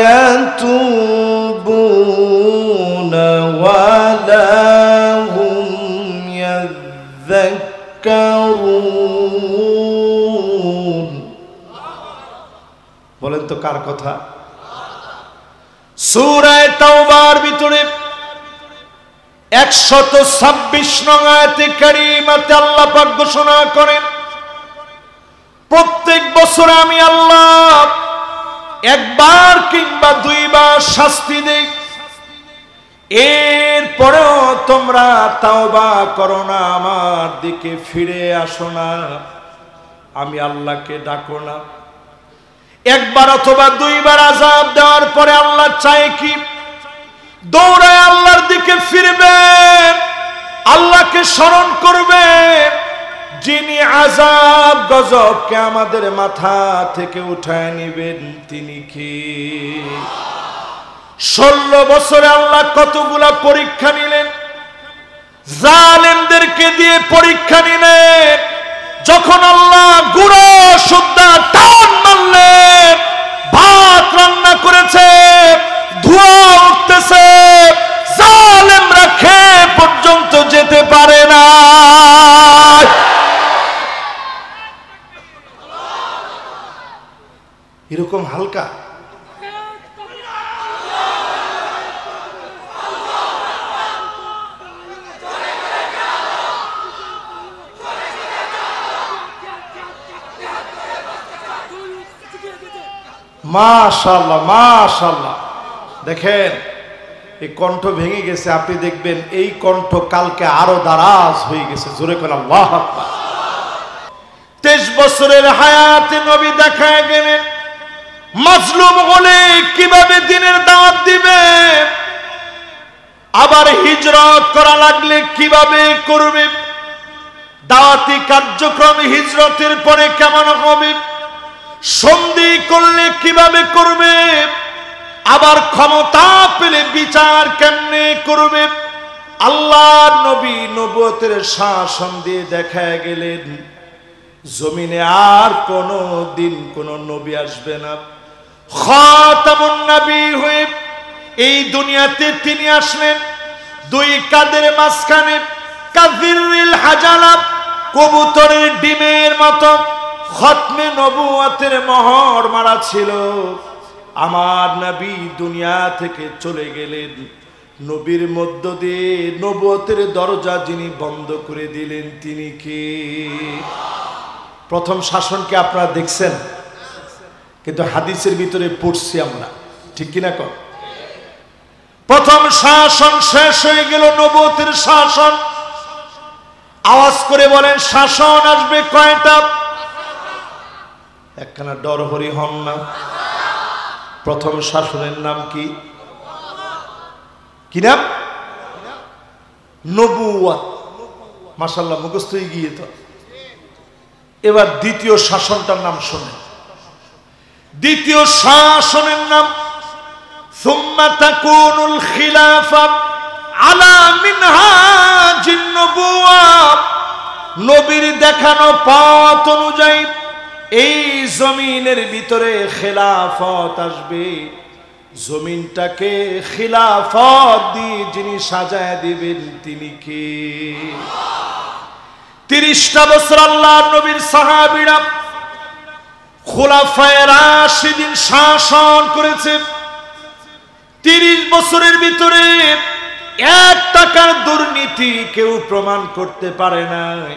ইয়াতুবুনা ওয়ালা হুম ইয়াযাক্কারুন। বলেন তো কার কথা? সূরা তাওবার ভিতরে 126 নং আয়াতে কারীমাতে আল্লাহ পাক ঘোষণা করেন, প্রত্যেক বছর আমি আল্লাহ একবার কিংবা দুইবার শাস্তি দেই, এরপরেও তোমরা তাওবা করো না, আমার দিকে ফিরে আসো না, আমি আল্লাহকে ডাকো না। একবার অথবা দুইবার আযাব দেওয়ার পরে আল্লাহ চায় কি? দৌড়ায় আল্লাহর দিকে ফিরবে, আল্লাহকে স্মরণ করবে, যিনি আযাব গজবকে আমাদের মাথা থেকে উঠায় নিবেন তিনি কি? 16 বছরে আল্লাহ কতগুলা পরীক্ষা নিলেন, জালেমদেরকে দিয়ে পরীক্ষা নিলেন। যখন আল্লাহ গুঁড়ো সুদ্ধা টান মারলেন, ভাত রান্না করেছে, ধোঁয়া উঠতেছে, জালেমরা খেয়ে পর্যন্ত যেতে পারে না। এরকম হালকা মাশাআল্লাহ মাশাআল্লাহ। দেখেন এই কণ্ঠ ভেঙে গেছে, আপনি দেখবেন এই কণ্ঠ কালকে আরো দারাজ হয়ে গেছে। জোরে করে আল্লাহু আকবার। 23 বছরের হায়াতে নবী দেখায় গেলেন মাজলুম হলে কিভাবে দ্বীনের দাওয়াত দিবে, আবার হিজরত করা লাগলে কিভাবে করবে, দাওয়াতি কার্যক্রম হিজরতের পরে কেমন হবে, সন্ধি করলে কিভাবে করবে, আবার ক্ষমতা পেলে বিচার কেমনে করবে। আল্লাহ নবী নবুয়তের শাসন দিয়ে দেখায় গেলেন জমিনে আর কোনো দিন কোন নবী আসবে না, খাতামুন নবী হয়ে এই দুনিয়াতে তিনি আসলেন দুই কাদের মাঝখানে কাযিররিল হাজালা, কবুতরের ডিমের মতো খতমে নবুয়তের মোহর মারা ছিল। আমার নবী দুনিয়া থেকে চলে গেলেন, নবীর মধ্য দিয়ে নবুয়তের দরজা যিনি বন্ধ করে দিলেন তিনি কে? প্রথম শাসনকে আপনারা দেখছেন, কিন্তু হাদিসের ভিতরে পড়ছি আমরা, ঠিক কিনা কর? প্রথম শাসন শেষ হয়ে গেল, নবুয়তের শাসন। আওয়াজ করে বলেন, শাসন আসবে কয়টা? একখানা ডর হরি হন না। প্রথম শাসনের নাম কি? কি নাম? নবুয়ত। মাশাআল্লাহ, মুখস্থ হয়ে গিয়ে তো। এবার দ্বিতীয় শাসনটার নাম শোনেন। দ্বিতীয় শাসনের নাম সুম্মা তাকুনুল খিলাফা আলা মিনহাজিন নবুওয়া। নবীর দেখানো পথ অনুযায়ী এই জমিনের ভিতরে খেলাফত আসবে। জমিনটাকে খিলাফত দিয়ে যিনি সাজায় দিবেন তিনি কে? 30টা বছর আল্লাহর নবীর সাহাবীরা খুলাফায়ে রাশিদিন শাসন করেছে। 30 বছরের ভিতরে 1 টাকার দুর্নীতি কেউ প্রমাণ করতে পারে নাই।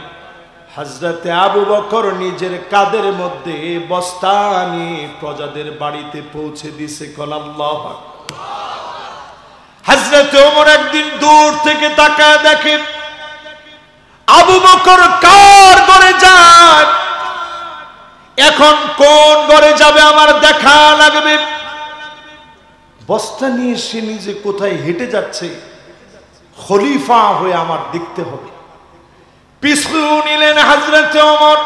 হযরতে আবু বকর নিজের কাঁধের মধ্যে বস্তা নিয়ে প্রজাদের বাড়িতে পৌঁছে দিছে। কল আল্লাহু আকবার। হযরতে ওমর একদিন দূর থেকে তাকায় দেখে আবু বকর কার ঘরে যায়। এখন কোন ঘরে যাবে আমার দেখা লাগবে। বস্তা নিয়ে সে নিজে কোথায় হেঁটে যাচ্ছে, খলিফা হয়ে আমার দেখতে হবে। পিছু নিলেন হযরতে ওমর,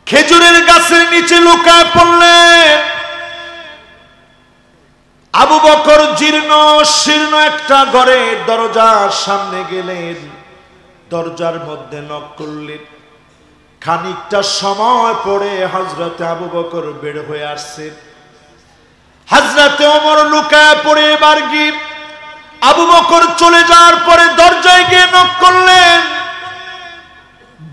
খেজুরের গাছের নিচে লুকায় পড়লেন। আবু বকর জীর্ণ শীর্ণ একটা ঘরের দরজার সামনে গেলেন, দরজার মধ্যে নক করলেন। খানিকটা সময় পরে হযরতে আবু বকর বের হয়ে আসছেন। হযরতে ওমর লুকায় পড়ে এবার গিয়ে আবু বকর চলে যাওয়ার পরে দরজায় গিয়ে নক করলেন।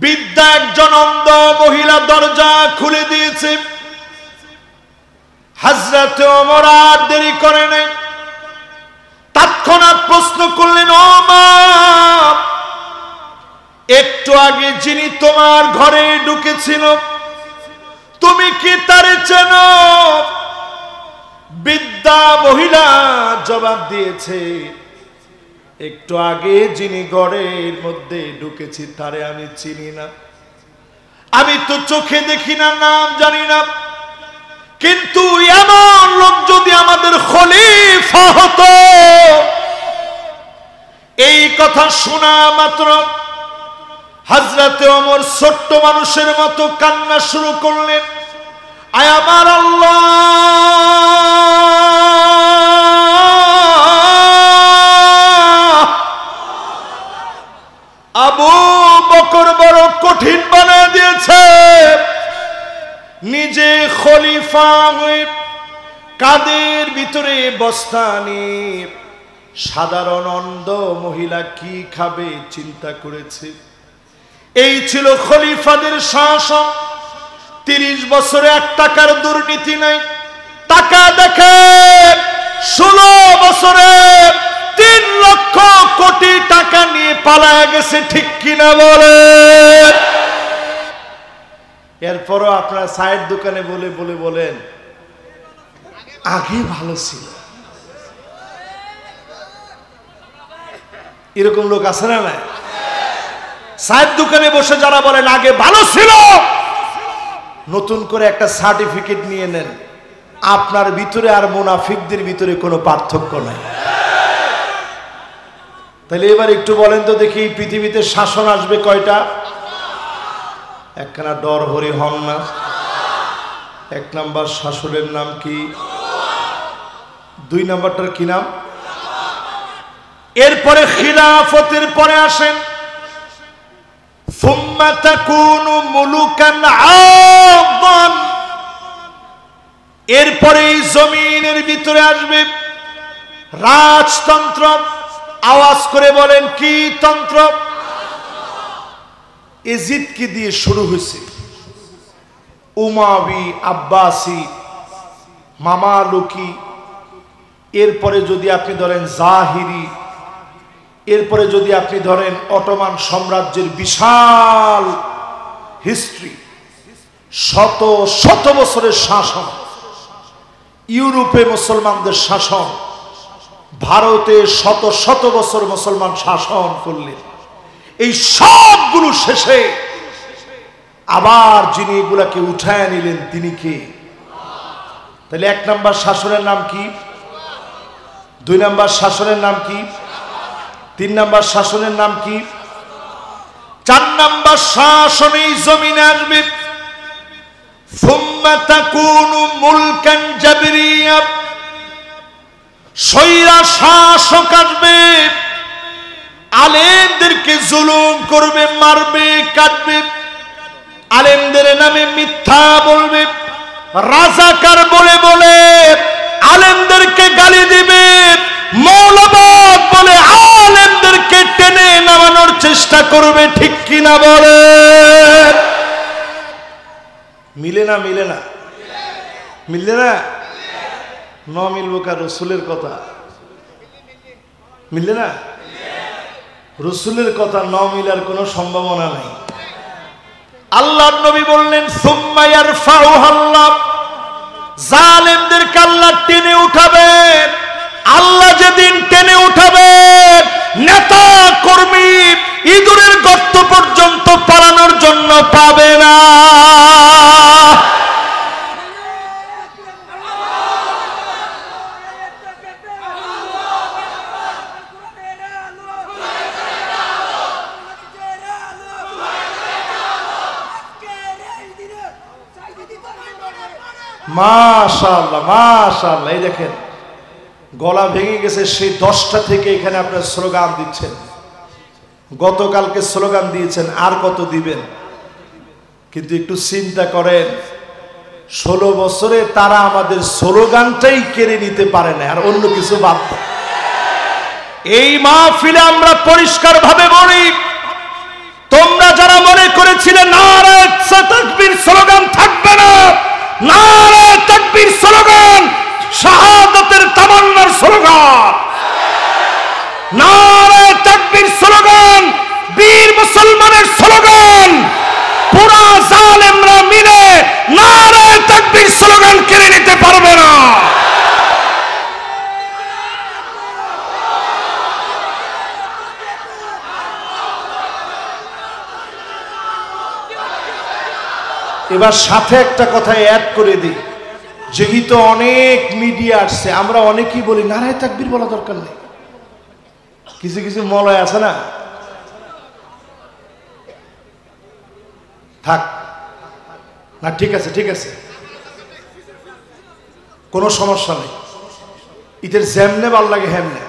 বৃদ্ধা একজন অন্ধ মহিলা দরজা খুলে দিয়েছে। হযরতে ওমর আর দেরি করে নাই, তৎক্ষণাৎ প্রশ্ন করলেন, ও মা, একটু আগে যিনি তোমার ঘরে ঢুকেছিল তুমি কি তারে চেনো? বৃদ্ধা মহিলা জবাব দিয়েছে, একটু আগে যিনি ঘরের মধ্যে ঢুকেছি তারে আমি চিনি না। আমি তো চোখে দেখি না, নাম জানি না, কিন্তু এমন লোক যদি আমাদের খলিফা হতো। এই কথা শোনা মাত্র হযরতে ওমর ছোট্ট মানুষের মতো কান্না শুরু করলেন। আয় আমার আল্লাহ, আবু বকর বড় কঠিন বানিয়ে দিয়েছে। নিজে খলিফা হয়ে কাদের ভিতরে বস্তা নিয়ে সাধারণ অন্ধ মহিলা কি খাবে চিন্তা করেছে। এই ছিল খলিফাদের শাসন। 30 বছরে 1 টাকার দুর্নীতি নাই। টাকা দেখে 16 বছরে 3 লক্ষ কোটি টাকা নিয়ে পালায় গেছে, ঠিক কিনা বলে? এরপরও আপনারা চায়ের দোকানে বলে বলে বলেন আগে ভালো ছিল। এরকম লোক আছে না? না, চায়ের দোকানে বসে যারা বলেন আগে ভালো ছিল, নতুন করে একটা সার্টিফিকেট নিয়ে নেন, আপনার ভিতরে আর মুনাফিকদের ভিতরে কোনো পার্থক্য নাই। তাহলে এবার একটু বলেন তো দেখি, পৃথিবীতে শাসন আসবে কয়টা? একখানা ডর হরি হন না। 1 নাম্বার শাসনের নাম কি? 2 নাম্বারটার কি নাম? এরপরে খিলাফতের পরে আসেন সুম্মা তাকুনু মুলুকান আযান। এরপরে জমিনের ভিতরে আসবে রাজতন্ত্র। আওয়াজ করে বলেন কি তন্ত্র? এজিদকে দিয়ে শুরু হয়েছে, উমাবি, আব্বাসি, মামালুকি, এরপরে যদি আপনি ধরেন জাহিরি, এরপরে যদি আপনি ধরেন অটোমান সাম্রাজ্যের বিশাল হিস্ট্রি, শত শত বছরের শাসন, ইউরোপে মুসলমানদের শাসন, ভারতে শত শত বছর মুসলমান শাসন করলেন, এই সবগুলো শেষে আবার যিনি এগুলাকে উঠায় নিলেন তিনি কে? তাহলে 1 নম্বর শাসনের নাম কি? 2 নম্বর শাসনের নাম কি? 3 নম্বর শাসনের নাম কি? 4 নম্বর শাসন এই জমিনে আসবে, সুম্মা তাকুনু মুলকান জাবরিয়া, স্বৈরা শাসক আসবে, আলেমদেরকে জুলুম করবে, মারবে, কাটবে, আলেমদের নামে মিথ্যা বলবে, রাজাকার বলে বলে আলেমদেরকে গালি দিবে, মৌলবাদ বলে আলেমদেরকে টেনে নামানোর চেষ্টা করবে। ঠিক কিনা বলে? মিলে না? মিলে না? মিললে না? ন মিলবো কার? রসুলের কথা মিললে না? রসুলের কথা ন মিলার কোনো সম্ভাবনা নাই। আল্লাহর নবী বললেন সুম্মা ইয়ারফাউহাল্লাহ, জালেমদেরকে আল্লাহ টেনে উঠাবেন। আল্লাহ যেদিন টেনে উঠাবেন, নেতা কর্মী ইঁদুরের গর্ত পর্যন্ত পালানোর জন্য পাবে না। মাশাআল্লাহ, মাশাআল্লাহ। এই দেখেন গলা ভেঙে গেছে, সেই 10টা থেকে এখানে আপনার স্লোগান দিচ্ছেন। গতকালকে স্লোগান দিয়েছেন, আর কত দিবেন? কিন্তু একটু চিন্তা করেন, 16 বছরে তারা আমাদের স্লোগানটাই কেড়ে নিতে পারে না, আর অন্য কিছু বাদ দেয়। এই মাহফিলে আমরা পরিষ্কার ভাবে বলি, তোমরা যারা মনে করেছিলে নারায়ে তাকবীর স্লোগান থাকবে না, নারায়ে তাকবীর স্লোগান শাহাদাতের তামান্নার স্লোগান, নারায়ে তাকবীর স্লোগান বীর মুসলমানের স্লোগান। পুরা জালেমরা মিলে নারায়ে তাকবীর স্লোগান কেড়ে নিতে পারবে না। এবার সাথে একটা কথা অ্যাড করে দিই, যেহেতু অনেক মিডিয়া আসছে, আমরা অনেকেই বলি নারায়ে তাকবীর বলা দরকার নেই। কিছু কিছু মলয় আছে না, থাক না, ঠিক আছে ঠিক আছে, কোনো সমস্যা নেই, ঈদের যেমনে ভাল লাগে হেমনে,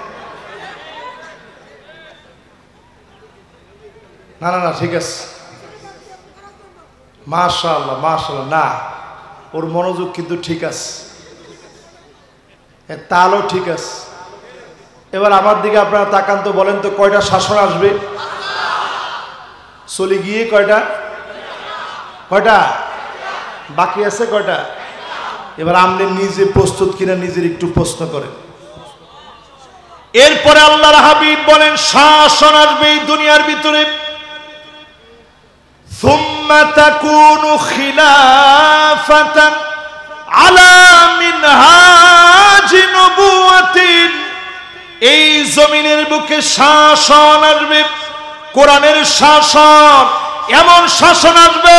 না না না ঠিক আছে, মাশাআল্লাহ মাশাআল্লাহ। না, ওর মনোযোগ কিন্তু ঠিক আছে, তালও ঠিক আছে। এবার আমার দিকে আপনারা তাকান তো, বলেন তো কয়টা শাসন আসবে? চলে গিয়ে কয়টা? কয়টা বাকি আছে? কয়টা? এবার আপনি নিজে প্রস্তুত কিনা নিজের একটু প্রশ্ন করেন। এরপরে আল্লাহর হাবিব বলেন শাসন আসবে এই দুনিয়ার ভিতরে, সুম্মা তাকুনু খিলাফাতান আলা মিনহাজি নবুওয়াতিন, এই জমিনের বুকে শাসন আসবে, কোরআনের শাসন, এমন শাসন আসবে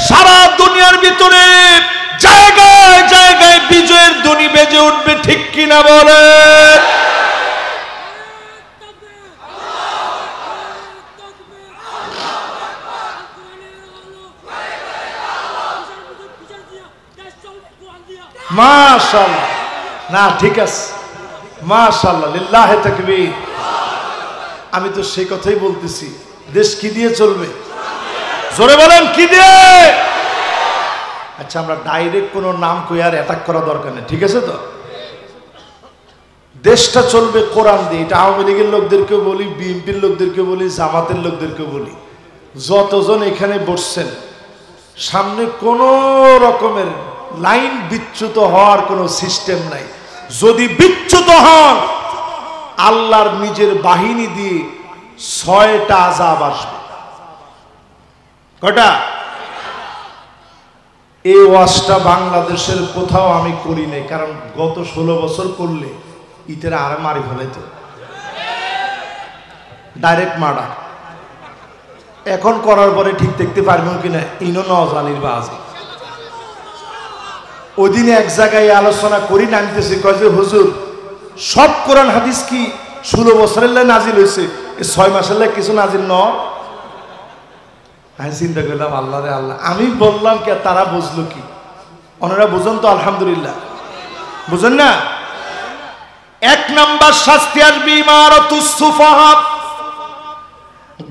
সারা দুনিয়ার ভিতরে জায়গায় জায়গায় বিজয়ের ধ্বনি বেজে উঠবে। ঠিক কিনা বলে? মাশাআল্লাহ, না ঠিক আছে, মাশাআল্লাহ, লিল্লাহি তাকবীর। আমি তো সেই কথাই বলতেছি, দেশ কি দিয়ে চলবে? জোরে বলেন কি দিয়ে? আচ্ছা, আমরা ডাইরেক্ট কোনো নাম কই আর অ্যাটাক করা দরকার নেই, ঠিক আছে তো? দেশটা চলবে কোরআন দিয়ে। এটা আওয়ামী লীগের লোকদেরকেও বলি, বিএনপির লোকদেরকেও বলি, জামাতের লোকদেরকেও বলি, যতজন এখানে বসছেন সামনে কোনো রকমের লাইন বিচ্যুত হওয়ার কোনো সিস্টেম নাই। যদি বিচ্যুত হন আল্লাহর নিজের বাহিনী দিয়ে 6টা আযাব আসবে। কটা? এই ওয়াজটা বাংলাদেশের কোথাও আমি করি নাই, কারণ গত 16 বছর করলে ইতেরা আরে মারি ফেলাইতো, ডাইরেক্ট মার্ডার। এখন করার পরে ঠিক দেখতে পারবেন কিনা ইনো নজানির বাজ। ওই দিন এক জায়গায় আলোচনা করি, নামতেছে কয় যে হুজুর সব কোরআন হাদিস কি 16 বছরের লাই নাজিল হয়েছে, 6 মাসের লাই কিছু নাজিল ন? আমি চিন্তা করলাম আল্লাহ রে আল্লাহ, আমি বললাম কে তারা বুঝলো কি? ওনারা বুঝেন তো? আলহামদুলিল্লাহ বুঝেন না? 1 নাম্বার শাস্তি আসবে ইমারাতুস সুফাহা,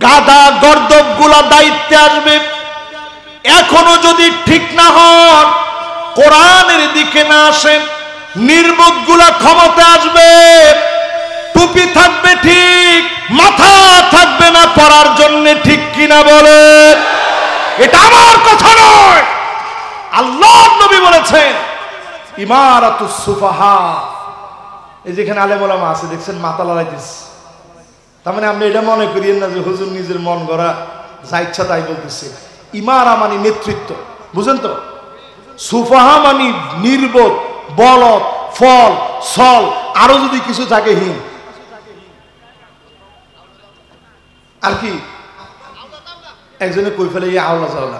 গাদা গর্দব গুলা দায়িত্বে আসবে। এখনো যদি ঠিক না হন, কোরআনের দিকে না আসেন, নির্বোধ গুলা ক্ষমতা আসবে। টুপি থাকবে ঠিক, মাথা থাকবে না পড়ার জন্য, ঠিক কিনা বলেন? এটা আমার কথা নয়, আল্লাহর নবী বলেছেন ইমারাতুস সুফাহা। এই যেখানে আলেম ওলামা আছে দেখছেন মাথা লড়াইতেছে, তার মানে আপনি এটা মনে করিয়েন না যে হুজুর নিজের মন গড়া যা ইচ্ছা তাই বলতেছে। ইমারা মানে নেতৃত্ব, বুঝেন তো? সুফাহা মানে নির্বোধ, বলদ, ফল, সল, আরো যদি কিছু থাকে হীন। আর কি একজনে কই ফেলে আওলা জাওলা,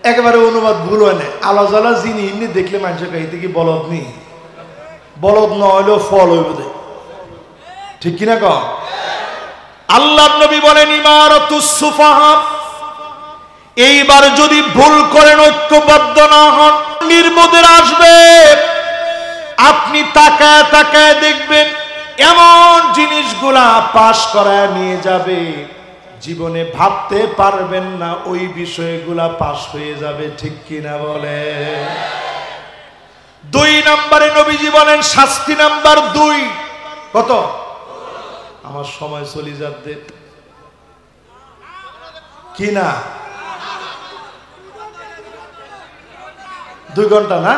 একেবারে অনুবাদ ভুল হয় না। আওলা জাওলা যিনি ইনি দেখলে মানুষের কাহিতে কি বলদ নেই, বলদ ন হইলেও ফল হইব দে, ঠিক কিনা ক? আল্লাহর নবী বলেন ইমারাতুস সুফাহা, এইবার যদি ভুল করেন, ঐক্যবদ্ধ না হন, নির্বোধের আসবে। আপনি তাকায় তাকায় দেখবেন এমন জিনিসগুলা পাশ করায় নিয়ে যাবে, জীবনে ভাবতে পারবেন না ওই বিষয়গুলা পাশ হয়ে যাবে, ঠিক কিনা বলে? 2 নম্বরে নবীজি বলেন শাস্তি নাম্বার 2। কত? আমার সময় চলে যাচ্ছে কি না? 2 ঘন্টা না?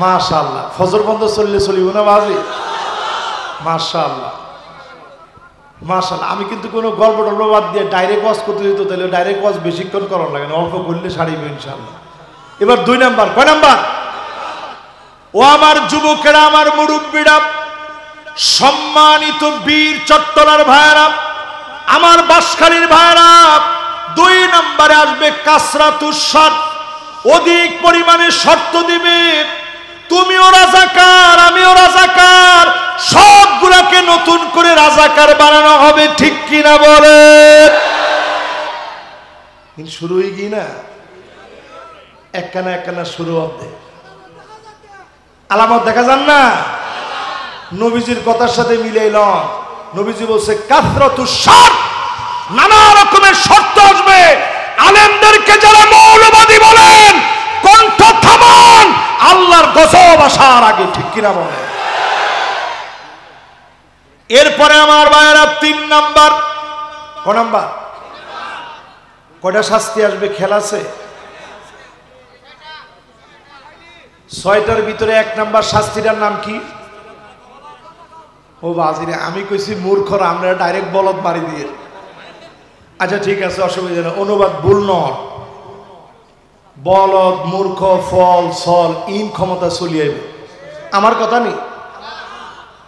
মাশাআল্লাহ, ফজর বন্ধ চললে চলিব না বাজি? মাশাআল্লাহ মাশাআল্লাহ। আমি কিন্তু কোনো গল্প টল্প বাদ দিয়ে ডাইরেক্ট ওয়াজ করতে দিত, তাহলে ডাইরেক্ট ওয়াজ বেশিক্ষণ করার লাগে না, অল্প করলে সারিবে ইনশাআল্লাহ। এবার 2 নাম্বার। কয় নাম্বার? ও আমার যুবকেরা, আমার মুরব্বীরা, সম্মানিত বীর চট্টলার ভাইরা, আমার বাঁশখালীর ভাইরা, 2 নম্বরে আসবে কাসরাতুস শর্ত, অধিক পরিমাণে শর্ত দিবে। তুমিও রাজাকার, আমিও রাজাকার, সবগুলাকে নতুন করে রাজাকার বানানো হবে, ঠিক কিনা বলে? শুরু হয়ে গিয়ে না একখানা একখানা শুরু হবে, আলামত দেখা যান না? নবীজির কথার সাথে মিলাইল। নবীজি বলছে কাসরাতুস শর্ত, নানা রকমের শর্ত আসবে। আলেমদেরকে যারা মৌলবাদী বলেন কণ্ঠ থামান, আল্লাহর গজব আসার আগে, ঠিক কিনা বলে? এরপরে আমার ভাইয়েরা 3 নাম্বার। ক নাম্বার? কয়টা শাস্তি আসবে খেয়াল আছে? 6টার ভিতরে 1 নাম্বার শাস্তিটার নাম কি? ও বাজিরে, আমি কইছি মূর্খরা, আমরা ডাইরেক্ট বলদ মারি দিয়ে। আচ্ছা ঠিক আছে, অসুবিধা নেই, অনুবাদ ভুল নয়। বলদ, মূর্খ, ফল, সল, ইন ক্ষমতা চলিয়াইবে, আমার কথা নেই।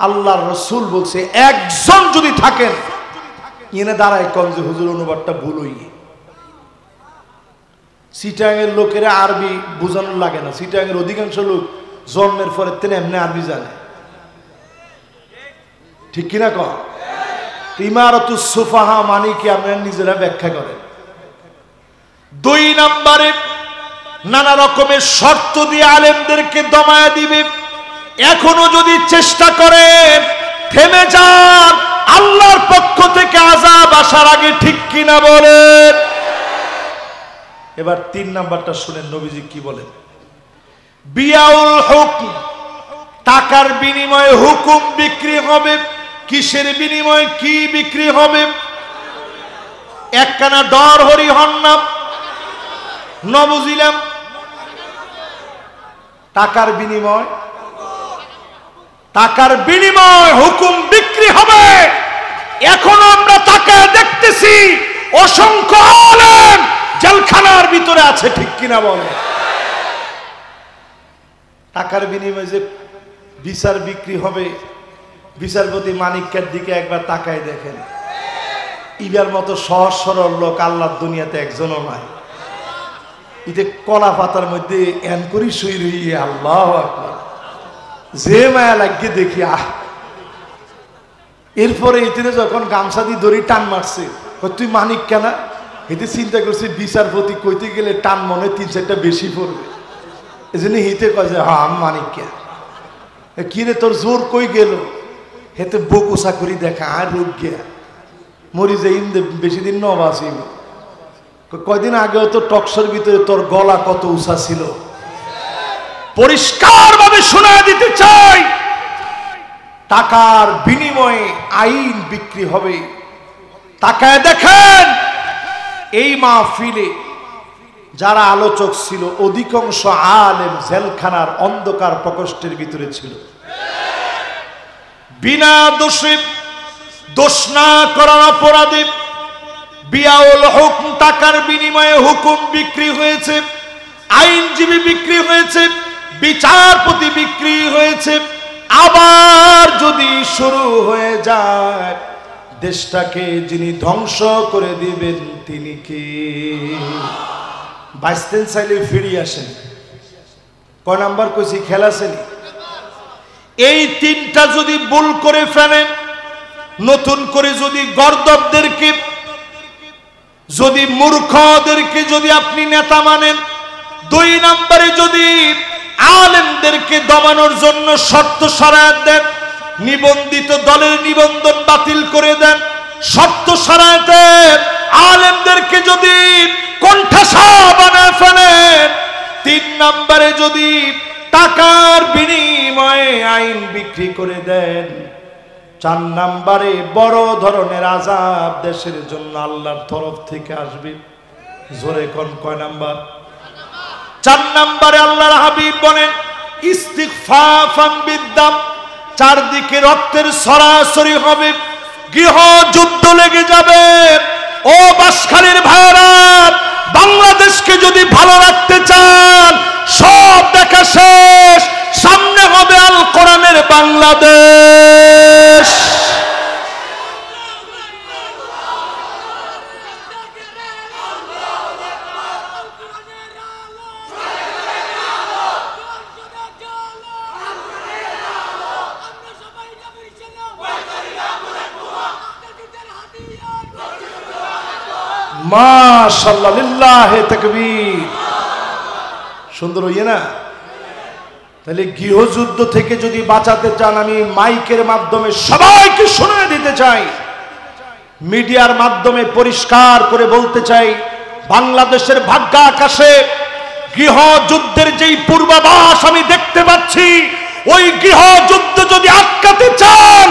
আল্লাহর রাসূল বলছে একজন যদি থাকেন ইনে দাঁড়ায় কম যে হুজুর অনুবাদটা ভুল হই। চিটাঙের লোকেরা আরবি বোঝানোর লাগে না, চিটাঙের অধিকাংশ লোক জন্মের পরে তেনে এমনি আরবি জানে, ঠিক কিনা ক? ইমারাতুস সুফাহা মানে কি আপনারা নিজেরা ব্যাখ্যা করেন। 2 নম্বরে নানা রকমের শর্ত দিয়ে আলেমদেরকে দমায়া দিবে। এখনো যদি চেষ্টা করেন থেমে যান, আল্লাহর পক্ষ থেকে আযাব আসার আগে, ঠিক কিনা বলেন? এবার 3 নাম্বারটা শুনেন নবীজি কি বলেন। বিয়াউল হুকম, টাকার বিনিময়ে হুকুম বিক্রি হবে। কিসের বিনিময়ে কি বিক্রি হবে? একখানা ডর হরি হন্না ন বুঝিলাম। টাকার বিনিময়, টাকার বিনিময় হুকুম বিক্রি হবে। এখন আমরা তাকায় দেখতেছি অসংখ্য আলেম জেলখানার ভিতরে আছে, ঠিক কিনা বলে? টাকার বিনিময়ে যে বিচার বিক্রি হবে, বিচারপতি মানিকের দিকে একবার তাকায় দেখেন। ইবার মতো সহজ সরল লোক আল্লাহর দুনিয়াতে একজনও নাই। ইতে কলা পাতার মধ্যে এন করি শুই রইয়ে আল্লাহু আকবার, যে মায়া লাগিয়ে দেখি। এরপরে এতে যখন গামছা দিয়ে দড়ি টান মারছে, তুই মানিক কেনা, এতে চিন্তা করছে বিচারপতি কইতে গেলে টান মনে 3-4টা বেশি পড়বে। এই জন্য হিতে কয় যে হ্যাঁ আমি মানিক কে। কিরে তোর জোর কই গেল? হেতে বুক উষা করি দেখা আর রোগ গিয়া মরি যাই বেশি দিন ন বাঁচিব। কয়দিন আগেও তো টকশোর ভিতরে তোর গলা কত উষা ছিল। পরিষ্কার ভাবে শোনা দিতে চাই, টাকার বিনিময়ে আইন বিক্রি হবে। তাকায় দেখেন এই মাহফিলে যারা আলোচক ছিল অধিকাংশ আলেম জেলখানার অন্ধকার প্রকোষ্ঠের ভিতরে ছিল। বিনা দোষে, দোষ না করার অপরাধে বিয়াউল হুকুম, টাকার বিনিময়ে হুকুম বিক্রি হয়েছে, আইনজীবী বিক্রি হয়েছে, বিচারপতি বিক্রি হয়েছে। আবার যদি শুরু হয়ে যায়, দেশটাকে যিনি ধ্বংস করে দিবেন তিনি কে? বাইসতেন চাইলে ফিরিয়ে আসেন। কয় নাম্বার কইছি খেলাছেন? এই তিনটা যদি ভুল করে ফেলেন, নতুন করে যদি গর্দবদেরকে, যদি মূর্খদেরকে যদি আপনি নেতা মানেন, 2 নম্বরে যদি আলেমদেরকে দমানোর জন্য শর্ত সরায় দেন, নিবন্ধিত দলের নিবন্ধন বাতিল করে দেন, শর্ত সরাইতে আলেমদেরকে যদি কণ্ঠাসা বানায় ফেলেন, 3 নম্বরে যদি টাকার বিনিময়ে আইন বিক্রি করে দেন, 4 নম্বরে বড় ধরনের আযাব দেশের জন্য আল্লাহর তরফ থেকে আসবে। জোরে কোন কয় নাম্বার? 4 নম্বরে আল্লাহর হাবিব বলেন ইস্তিগফাফান বিদ্দাম, চারদিকে রক্তের সরাসরি হবে, গৃহ যুদ্ধ লেগে যাবে। ও বাঁশখালীর ভাইরা, বাংলাদেশকে যদি ভালো রাখতে চান, সব দেখা শেষ, সামনে হবে আল কোরআনের বাংলাদেশ। মাশাআল্লাহ, লিল্লাহি তাকবীর। সুন্দর হইয়ে না? তাহলে গৃহযুদ্ধ থেকে যদি বাঁচাতে চান, আমি মাইকের মাধ্যমে সবাইকে শোনায় দিতে চাই, মিডিয়ার মাধ্যমে পরিষ্কার করে বলতে চাই, বাংলাদেশের ভাগ্য আকাশে গৃহযুদ্ধের যেই পূর্বাভাস আমি দেখতে পাচ্ছি, ওই গৃহযুদ্ধ যদি আটকাতে চান,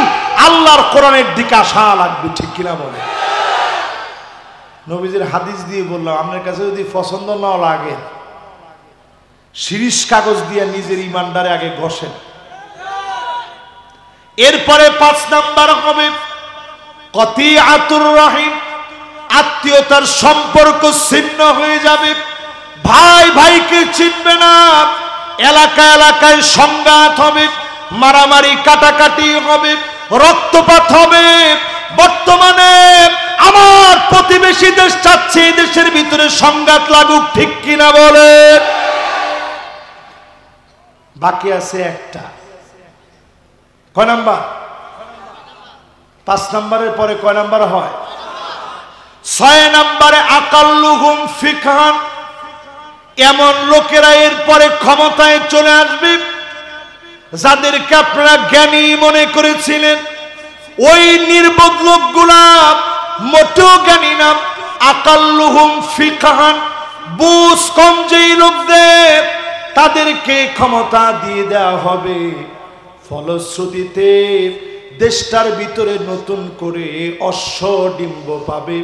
আল্লাহর কোরআনের দিকে আসা লাগবে, ঠিক কিনা বলে? নবীজির হাদিস দিয়ে বললাম, আপনার কাছে যদি পছন্দ না লাগে, শিরিষ কাগজ দিয়ে নিজের ইমানদারে আগে ঘষেন। এরপরে 5 নাম্বার হবে কতিআতুর রহিম, আত্মীয়তার সম্পর্ক ছিন্ন হয়ে যাবে, ভাই ভাইকে চিনবে না, এলাকায় এলাকায় সংঘাত হবে, মারামারি কাটাকাটি হবে, রক্তপাত হবে। বর্তমানে আমার প্রতিবেশী দেশ চাচ্ছে এই দেশের ভিতরে সংঘাত লাগুক, ঠিক কিনা বলে? বাকি আছে একটা। কয় নাম্বার? 5 নাম্বারের পরে কয় নাম্বার হয়? 6 নাম্বারে আকাল্লুহুম ফিকহান, এমন লোকেরা এরপরে ক্ষমতায় চলে আসবে যাদেরকে আপনারা জ্ঞানী মনে করেছিলেন, ওই নির্বোধ লোকগুলা মোটেও জ্ঞানী না। আকাল্লুহুম ফিকহান, বুঝ কম যেই লোকদের, তাদেরকে ক্ষমতা দিয়ে দেওয়া হবে। ফলশ্রুতিতে দেশটার ভিতরে নতুন করে অশ্বডিম্ব পাবে,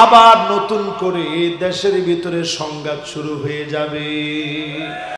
আবার নতুন করে দেশের ভিতরে সংঘাত শুরু হয়ে যাবে।